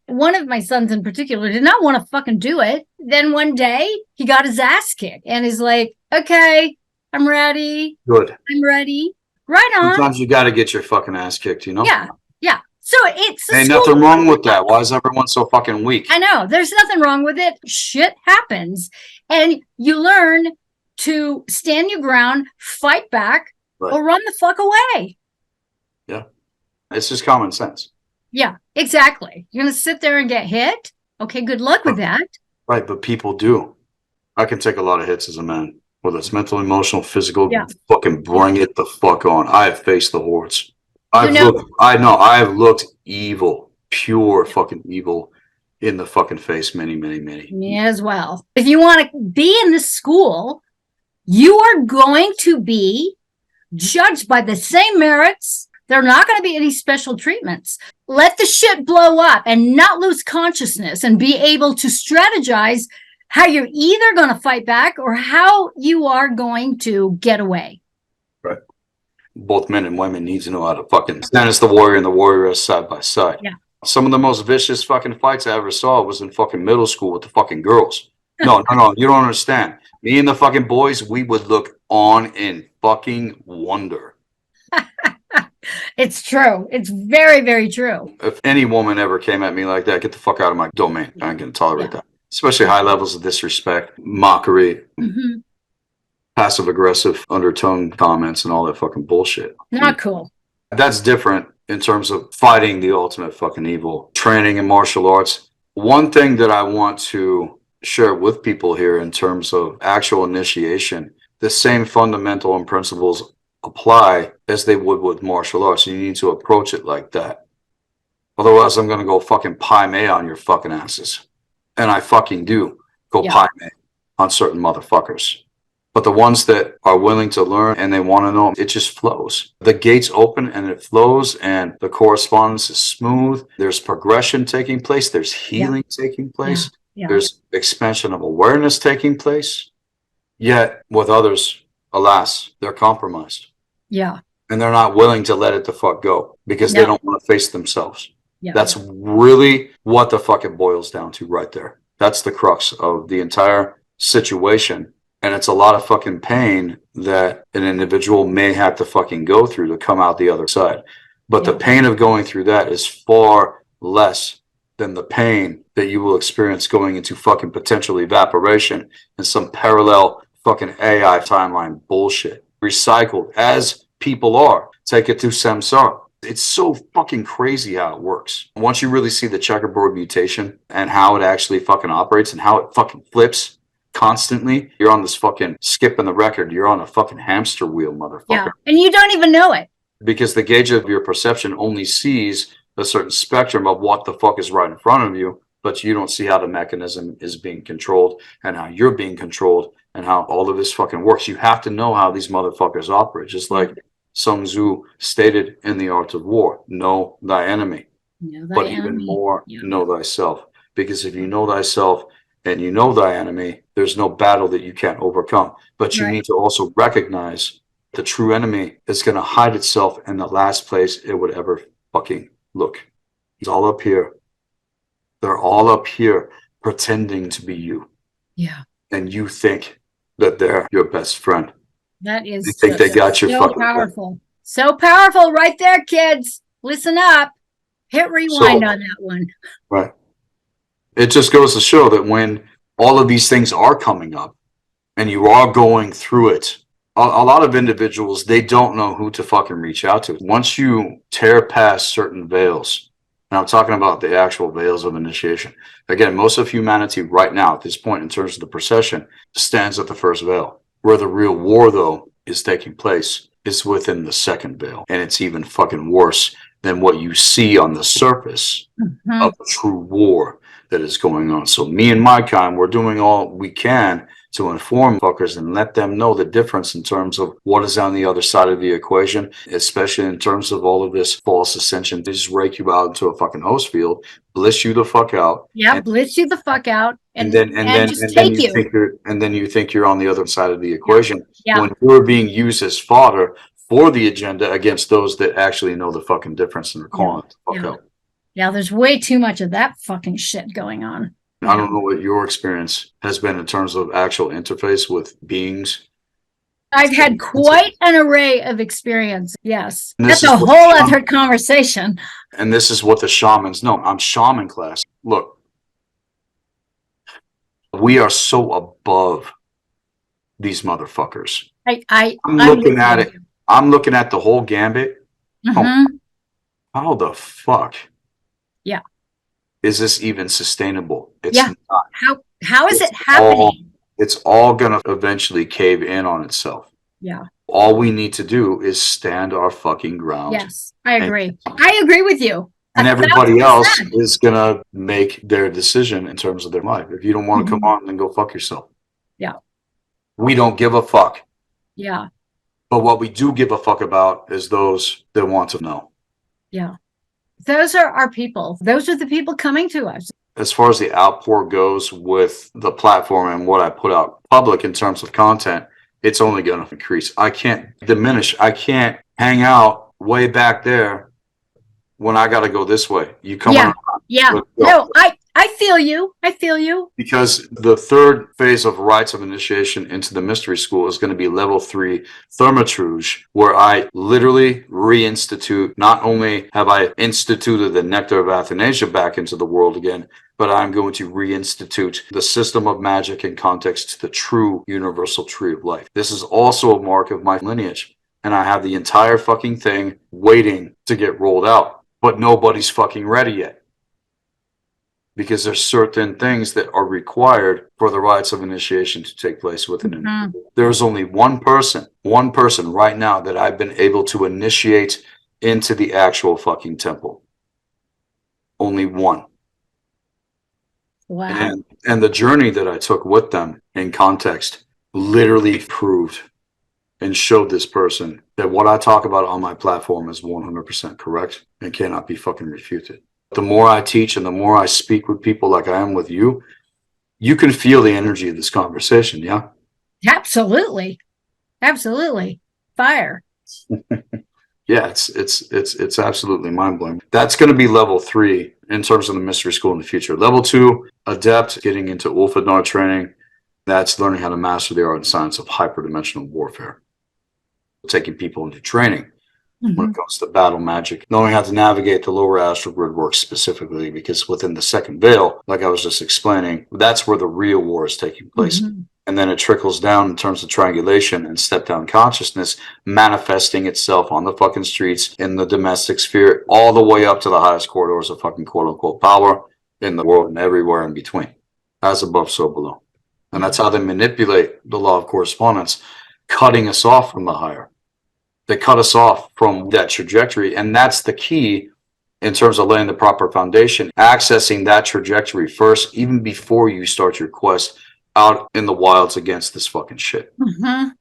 One of my sons in particular did not want to fucking do it. Then one day he got his ass kicked and he's like, okay, I'm ready. Good. I'm ready. Right on. Sometimes you got to get your fucking ass kicked, Yeah. Yeah. So it's ain't nothing wrong with that. Why is everyone so fucking weak? I know. There's nothing wrong with it. Shit happens. And you learn to stand your ground, fight back, or run the fuck away. Yeah. It's just common sense. Yeah, exactly. You're going to sit there and get hit? Okay, good luck with that. Right, but people do. I can take a lot of hits as a man, whether it's mental, emotional, physical. Fucking bring it the fuck on. I have faced the hordes. I have looked evil, pure fucking evil in the fucking face many. Me as well. If you want to be in this school, you are going to be judged by the same merits. There are not going to be any special treatments. Let the shit blow up and not lose consciousness and be able to strategize how you're either going to fight back or how you are going to get away. Right. Both men and women need to know how to fucking stand as the warrior and the warrioress side by side. Yeah. Some of the most vicious fucking fights I ever saw was in fucking middle school with the fucking girls. No, you don't understand. Me and the fucking boys, we would look on in fucking wonder. It's true. It's very, very true. If any woman ever came at me like that, get the fuck out of my domain. I ain't gonna tolerate that. Especially high levels of disrespect, mockery, passive aggressive undertone comments and all that fucking bullshit. Not cool. That's different in terms of fighting the ultimate fucking evil. Training in martial arts. One thing that I want to share with people here in terms of actual initiation, the same fundamental and principles apply as they would with martial arts. You need to approach it like that. Otherwise, I'm going to go fucking pie may on your fucking asses. And I fucking do go pie may on certain motherfuckers. But the ones that are willing to learn and they want to know, it just flows. The gates open and it flows and the correspondence is smooth. There's progression taking place. There's healing taking place. There's expansion of awareness taking place. Yet with others, alas, they're compromised. Yeah. And they're not willing to let it the fuck go because they don't want to face themselves. That's really what the fuck it boils down to right there. That's the crux of the entire situation. And it's a lot of fucking pain that an individual may have to fucking go through to come out the other side. But the pain of going through that is far less than the pain that you will experience going into fucking potential evaporation in some parallel fucking AI timeline bullshit. Recycled as people are. Take it to samsara. It's so fucking crazy how it works. Once you really see the checkerboard mutation and how it actually fucking operates and how it fucking flips constantly, you're on this fucking skipping the record. You're on a fucking hamster wheel, motherfucker. Yeah, and you don't even know it. Because the gauge of your perception only sees a certain spectrum of what the fuck is right in front of you, but you don't see how the mechanism is being controlled and how you're being controlled and how all of this fucking works. You have to know how these motherfuckers operate, just like Sun Tzu stated in The Art of War, know thy enemy, but even more, know thyself. Because if you know thyself and you know thy enemy, there's no battle that you can't overcome. But you need to also recognize the true enemy is going to hide itself in the last place it would ever fucking look. It's all up here. They're all up here pretending to be you. Yeah. And you think that they're your best friend. That is you think they got your so powerful. Back. So powerful right there, kids. Listen up. Hit rewind on that one. Right. It just goes to show that when all of these things are coming up and you are going through it, a lot of individuals, they don't know who to fucking reach out to. Once you tear past certain veils, and I'm talking about the actual veils of initiation. Again, most of humanity right now at this point in terms of the procession stands at the first veil. Where the real war, though, is taking place is within the second veil. And it's even fucking worse than what you see on the surface of a true war that is going on. So me and my kind, we're doing all we can to inform fuckers and let them know the difference in terms of what is on the other side of the equation, especially in terms of all of this false ascension. They just rake you out into a fucking host field, bliss you the fuck out. Yeah, bliss you the fuck out. And then you think you're on the other side of the equation when you're being used as fodder for the agenda against those that actually know the fucking difference and are calling it the fuck out. Yeah, there's way too much of that fucking shit going on. I don't know what your experience has been in terms of actual interface with beings. I've had quite an array of experience. Yes. That's a whole other conversation. And this is what the shamans know. I'm shaman class. Look, we are so above these motherfuckers. I'm looking at it. I'm looking at the whole gambit. How the fuck? Yeah. Is this even sustainable? It's not. How is it happening? It's all going to eventually cave in on itself. Yeah. All we need to do is stand our fucking ground. Yes, I agree. I agree with you. And everybody else is going to make their decision in terms of their life. If you don't want to come on, then go fuck yourself. Yeah. We don't give a fuck. Yeah. But what we do give a fuck about is those that want to know. Yeah. Those are our people. Those are the people coming to us. As far as the outpour goes with the platform and what I put out public in terms of content, it's only going to increase. I can't diminish. I can't hang out way back there when I got to go this way. You come on. Yeah. No, I feel you. I feel you. Because the third phase of rites of initiation into the mystery school is going to be level 3 Thermatruge, where I literally reinstitute, not only have I instituted the Nectar of Athanasia back into the world again, but I'm going to reinstitute the system of magic in context to the true universal tree of life. This is also a mark of my lineage. And I have the entire fucking thing waiting to get rolled out. But nobody's fucking ready yet. Because there's certain things that are required for the rites of initiation to take place within an individual. There's only one person right now that I've been able to initiate into the actual fucking temple. Only one. Wow. And the journey that I took with them in context literally proved and showed this person that what I talk about on my platform is 100% correct and cannot be fucking refuted. The more I teach and the more I speak with people like I am with you, you can feel the energy of this conversation, yeah? Absolutely. Absolutely. Fire. Yeah, it's absolutely mind-blowing. That's going to be level 3 in terms of the mystery school in the future. Level 2, adept, getting into Ulfadnar training. That's learning how to master the art and science of hyperdimensional warfare. Taking people into training when it comes to battle magic. Knowing how to navigate the lower astral grid works specifically because within the second veil, like I was just explaining, that's where the real war is taking place. And then it trickles down in terms of triangulation and step down consciousness manifesting itself on the fucking streets, in the domestic sphere, all the way up to the highest corridors of fucking quote unquote power in the world and everywhere in between. As above, so below. And that's how they manipulate the law of correspondence, cutting us off from the higher. They cut us off from that trajectory. And that's the key in terms of laying the proper foundation, accessing that trajectory first, even before you start your quest out in the wilds against this fucking shit.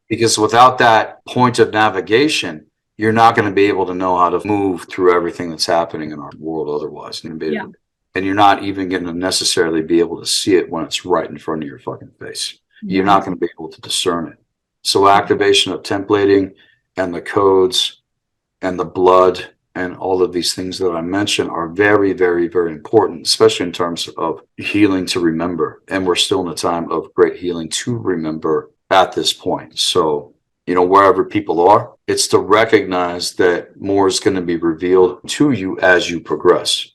Because without that point of navigation, you're not going to be able to know how to move through everything that's happening in our world otherwise. And you're not even going to necessarily be able to see it when it's right in front of your fucking face. You're not going to be able to discern it. So activation of templating and the codes and the blood and all of these things that I mentioned are very, very, very important, especially in terms of healing to remember. And we're still in a time of great healing to remember at this point. So, wherever people are, it's to recognize that more is going to be revealed to you as you progress.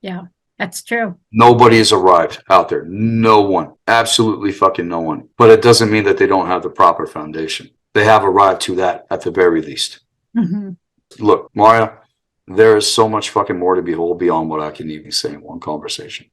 Yeah, that's true. Nobody has arrived out there. No one. Absolutely fucking no one. But it doesn't mean that they don't have the proper foundation. They have arrived to that at the very least. Look, Marja, there is so much fucking more to behold beyond what I can even say in one conversation.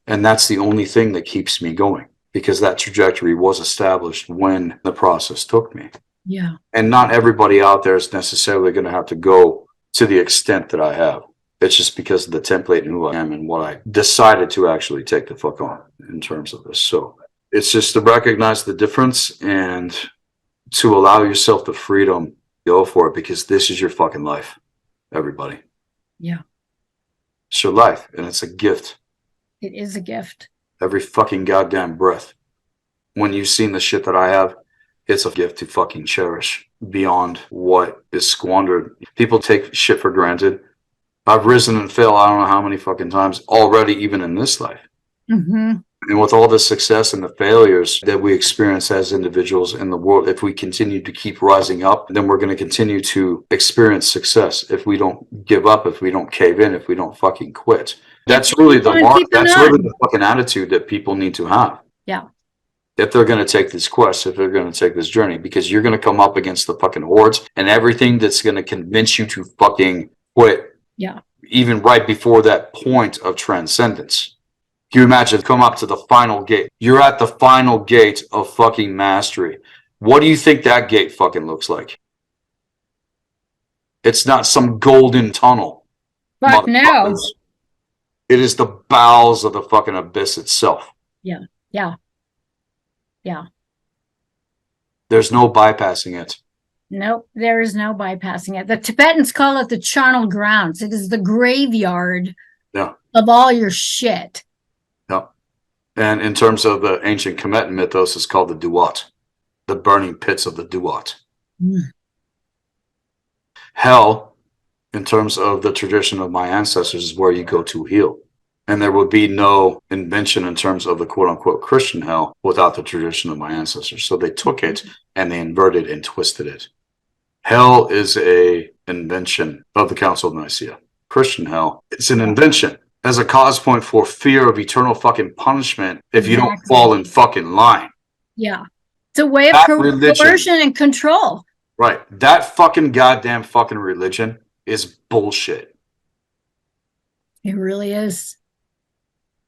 And that's the only thing that keeps me going, because that trajectory was established when the process took me. Yeah. And not everybody out there is necessarily going to have to go to the extent that I have. It's just because of the template and who I am and what I decided to actually take the fuck on in terms of this. So it's just to recognize the difference and to allow yourself the freedom to go for it, because this is your fucking life, everybody. Yeah. It's your life, and it's a gift. It is a gift. Every fucking goddamn breath. When you've seen the shit that I have, it's a gift to fucking cherish beyond what is squandered. People take shit for granted. I've risen and fell I don't know how many fucking times already, even in this life. And with all the success and the failures that we experience as individuals in the world, if we continue to keep rising up, then we're going to continue to experience success. If we don't give up, if we don't cave in, if we don't fucking quit. That's really the mark. That's really the fucking attitude that people need to have. Yeah. If they're going to take this quest, if they're going to take this journey, because you're going to come up against the fucking hordes and everything that's going to convince you to fucking quit. Yeah. Even right before that point of transcendence. Can you imagine come up to the final gate? You're at the final gate of fucking mastery. What do you think that gate fucking looks like? It's not some golden tunnel. But no. It is the bowels of the fucking abyss itself. Yeah. There's no bypassing it. Nope, there is no bypassing it. The Tibetans call it the charnel grounds. It is the graveyard of all your shit. Yeah. And in terms of the ancient Kemetic mythos, it's called the Duat, the burning pits of the Duat. Hell, in terms of the tradition of my ancestors, is where you go to heal. And there would be no invention in terms of the quote-unquote Christian hell without the tradition of my ancestors. So they took it and they inverted and twisted it. Hell is a invention of the Council of Nicaea. Christian hell, it's an invention as a cause point for fear of eternal fucking punishment if you don't fall in fucking line. Yeah. It's a way of coercion and control. Right. That fucking goddamn fucking religion is bullshit. It really is.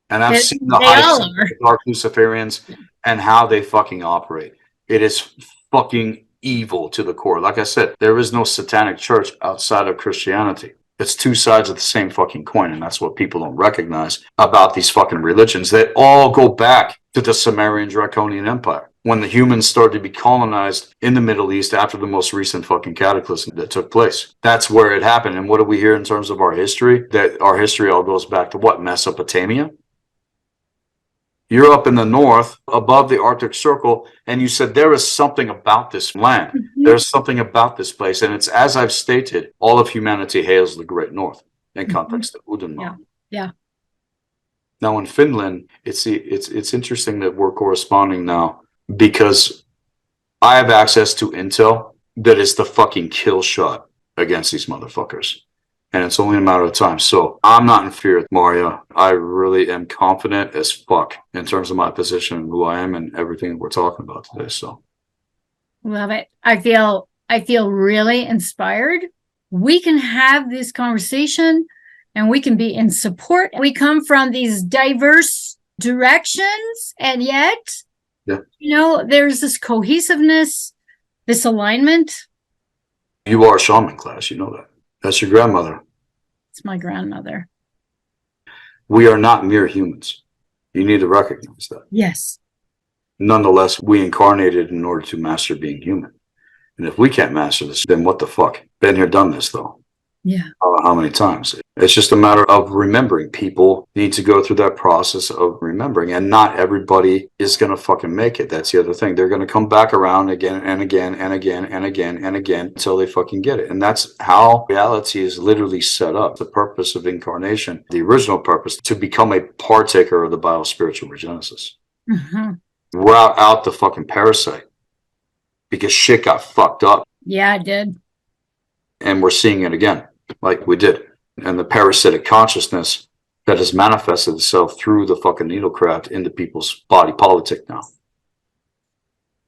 And I've seen the heights of the dark Luciferians and how they fucking operate. It is fucking evil to the core. Like I said, there is no satanic church outside of Christianity. It's two sides of the same fucking coin, and that's what people don't recognize about these fucking religions. They all go back to the Sumerian Draconian Empire, when the humans started to be colonized in the Middle East after the most recent fucking cataclysm that took place. That's where it happened. And what do we hear in terms of our history? That our history all goes back to what? Mesopotamia? You're up in the north, above the Arctic Circle, and you said there is something about this land. There's something about this place. And it's, as I've stated, all of humanity hails the Great North in context of Udenmark. Yeah. Now in Finland, it's interesting that we're corresponding now, because I have access to intel that is the fucking kill shot against these motherfuckers. And it's only a matter of time. So I'm not in fear, Marja. I really am confident as fuck in terms of my position and who I am and everything that we're talking about today. So love it. I feel really inspired. We can have this conversation and we can be in support. We come from these diverse directions, and yet, there's this cohesiveness, this alignment. You are a shaman class, you know that. That's your grandmother. It's my grandmother. We are not mere humans. You need to recognize that. Yes. Nonetheless, we incarnated in order to master being human. And if we can't master this, then what the fuck? Been here, done this, though. Yeah. How many times? It's just a matter of remembering. People need to go through that process of remembering, and not everybody is going to fucking make it. That's the other thing. They're going to come back around again and again and again and again and again until they fucking get it. And that's how reality is literally set up. The purpose of incarnation, the original purpose, to become a partaker of the biospiritual regenesis. Mm-hmm. We're out the fucking parasite because shit got fucked up. Yeah, it did. And we're seeing it again, like we did. And the parasitic consciousness that has manifested itself through the fucking needlecraft into people's body politic now.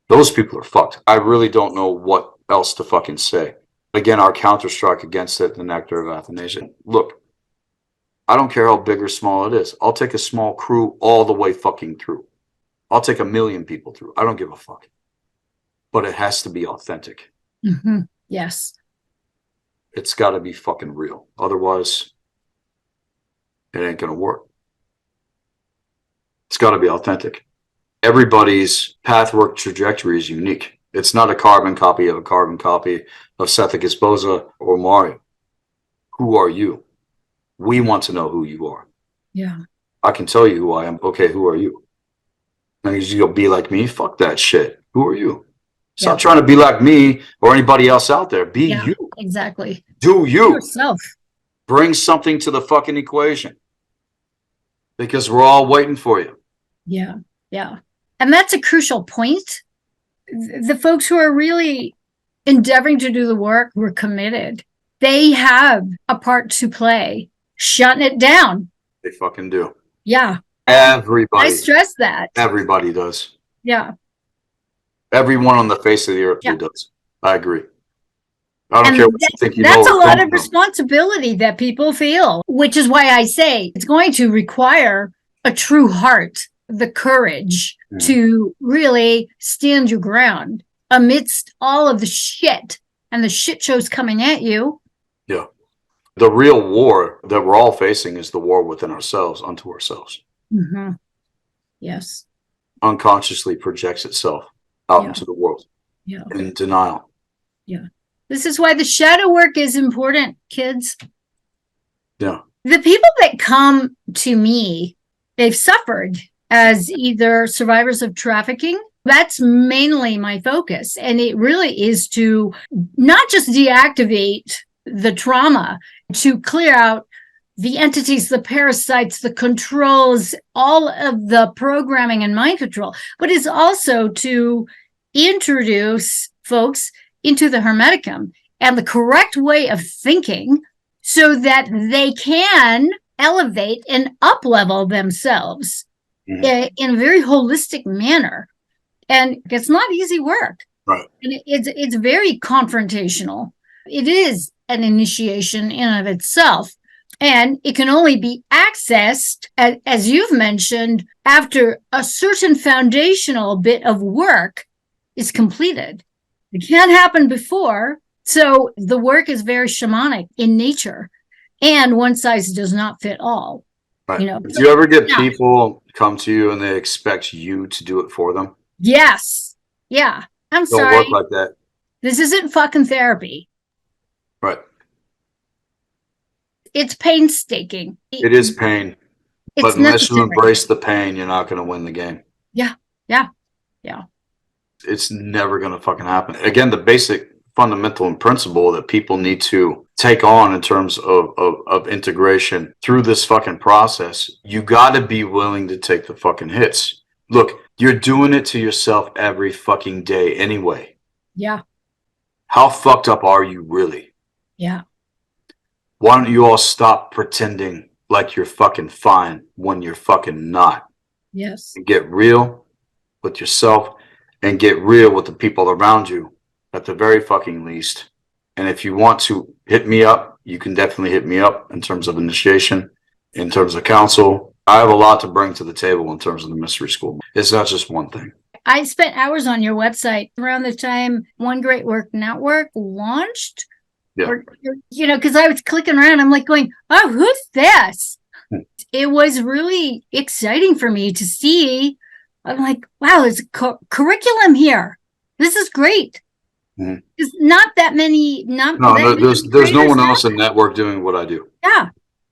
Those people are fucked. I really don't know what else to fucking say. Again, our counter-strike against it, the Nectar of Athanasia. Look, I don't care how big or small it is. I'll take a small crew all the way fucking through. I'll take 1 million people through. I don't give a fuck. But it has to be authentic. Mm-hmm. Yes. It's got to be fucking real. Otherwise, it ain't going to work. It's got to be authentic. Everybody's pathwork trajectory is unique. It's not a carbon copy of SETHIKUS BOZA or Marja. Who are you? We want to know who you are. Yeah. I can tell you who I am. Okay, who are you? And you go, be like me? Fuck that shit. Who are you? Stop trying to be like me or anybody else out there. Be you. Exactly. Do you. Yourself. Bring something to the fucking equation. Because we're all waiting for you. Yeah. Yeah. And that's a crucial point. The folks who are really endeavoring to do the work, who are committed, they have a part to play shutting it down. They fucking do. Yeah. Everybody. I stress that. Everybody does. Yeah. Everyone on the face of the earth does. I agree. I don't care what you think you know. That's a lot of responsibility that people feel, which is why I say it's going to require a true heart, the courage to really stand your ground amidst all of the shit and the shit shows coming at you. Yeah. The real war that we're all facing is the war within ourselves, unto ourselves. Mm-hmm. Yes. Unconsciously projects itself out into the world. Yeah. In denial. Yeah. This is why the shadow work is important, kids. Yeah. The people that come to me, they've suffered as either survivors of trafficking. That's mainly my focus. And it really is to not just deactivate the trauma, to clear out the entities, the parasites, the controls, all of the programming and mind control, but it's also to introduce folks into the Hermeticum and the correct way of thinking so that they can elevate and up-level themselves in a very holistic manner. And it's not easy work. Right. And it's very confrontational. It is an initiation in and of itself. And it can only be accessed, as you've mentioned, after a certain foundational bit of work is completed. It can't happen before. So the work is very shamanic in nature. And one size does not fit all. Right. You know, do you ever get people come to you and they expect you to do it for them? Yes. Yeah. I'm Don't sorry. work like that. This isn't fucking therapy. Right. It's painstaking. It is pain. It's But unless necessary. you embrace the pain, you're not going to win the game. Yeah. Yeah. Yeah. It's never going to fucking happen. Again, the basic fundamental and principle that people need to take on in terms of integration through this fucking process, you got to be willing to take the fucking hits. Look, you're doing it to yourself every fucking day anyway. Yeah. How fucked up are you really? Yeah. Why don't you all stop pretending like you're fucking fine when you're fucking not? Yes. And get real with yourself and get real with the people around you at the very fucking least. And if you want to hit me up, you can definitely hit me up in terms of initiation, in terms of counsel. I have a lot to bring to the table in terms of the mystery school. It's not just one thing. I spent hours on your website around the time One Great Work Network launched. Yeah. Because I was clicking around, I'm like going, oh, who's this? It was really exciting for me to see. I'm like, wow, there's a curriculum here. This is great. Mm-hmm. There's not that many. There's no one else in network doing what I do.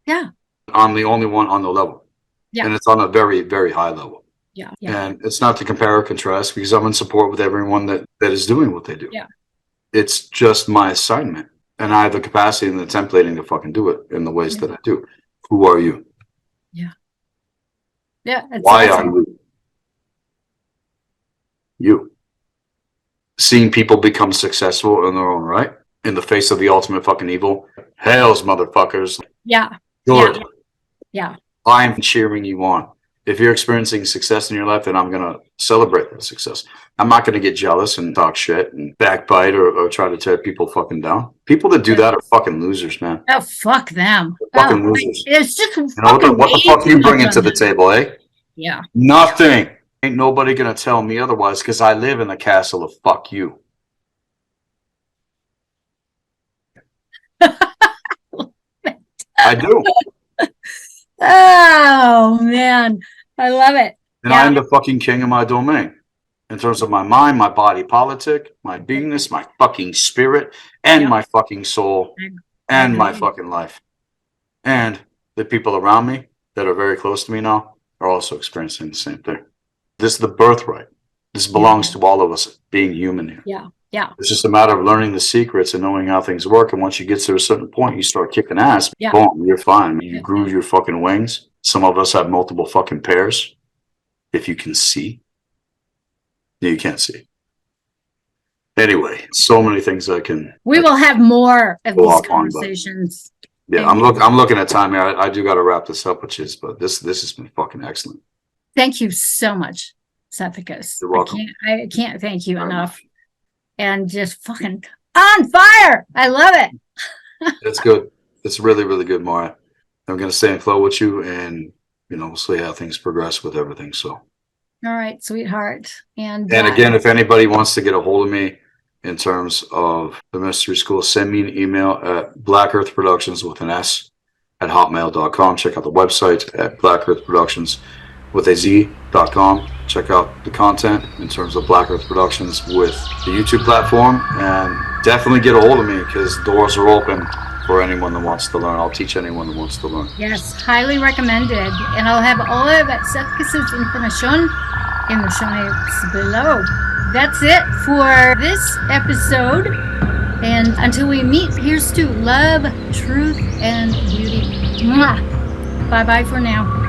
Yeah. I'm the only one on the level. Yeah. And it's on a very, very high level. Yeah. And it's not to compare or contrast because I'm in support with everyone that is doing what they do. Yeah. It's just my assignment. And I have the capacity and the templating to fucking do it in the ways that I do. Who are you? Yeah. Yeah. Why are you? You. Seeing people become successful in their own right, in the face of the ultimate fucking evil. Hails, motherfuckers. Yeah. Good. Yeah. I'm cheering you on. If you're experiencing success in your life, then I'm going to celebrate that success. I'm not going to get jealous and talk shit and backbite or try to tear people fucking down. People that do that are fucking losers, man. Oh, fuck them. Fucking losers. It's just what the fuck are you bringing to the table, eh? Yeah. Nothing. Ain't nobody going to tell me otherwise because I live in the castle of fuck you. I do. Oh, man. I love it. And I am the fucking king of my domain. In terms of my mind, my body politic, my beingness, my fucking spirit, and my fucking soul, and my fucking life. And the people around me that are very close to me now are also experiencing the same thing. This is the birthright. This belongs to all of us being human here. Yeah. It's just a matter of learning the secrets and knowing how things work. And once you get to a certain point, you start kicking ass. Yeah. Boom, you're fine. You groove your fucking wings. Some of us have multiple fucking pairs. If you can see. You can't see. Anyway, so many things I can. We will have more of these conversations. Yeah, I'm looking at time here. I do got to wrap this up, but this has been fucking excellent. Thank you so much, Sethicus. You're welcome. I can't thank you enough. And just fucking on fire. I love it. It's good. It's really, really good, Marja. I'm going to stay in flow with you and, we'll see how things progress with everything. So. All right, sweetheart. And again, if anybody wants to get a hold of me in terms of the mystery school, send me an email at blackearthproductions with an S at hotmail.com. Check out the website at blackearthproductions with a Z.com. Check out the content in terms of Black Earth Productions with the YouTube platform, and definitely get a hold of me because doors are open for anyone that wants to learn. I'll teach anyone that wants to learn. Yes, highly recommended. And I'll have all of Sethicus's information in the show notes below. That's it for this episode. And until we meet, here's to love, truth, and beauty. Mwah. Bye-bye for now.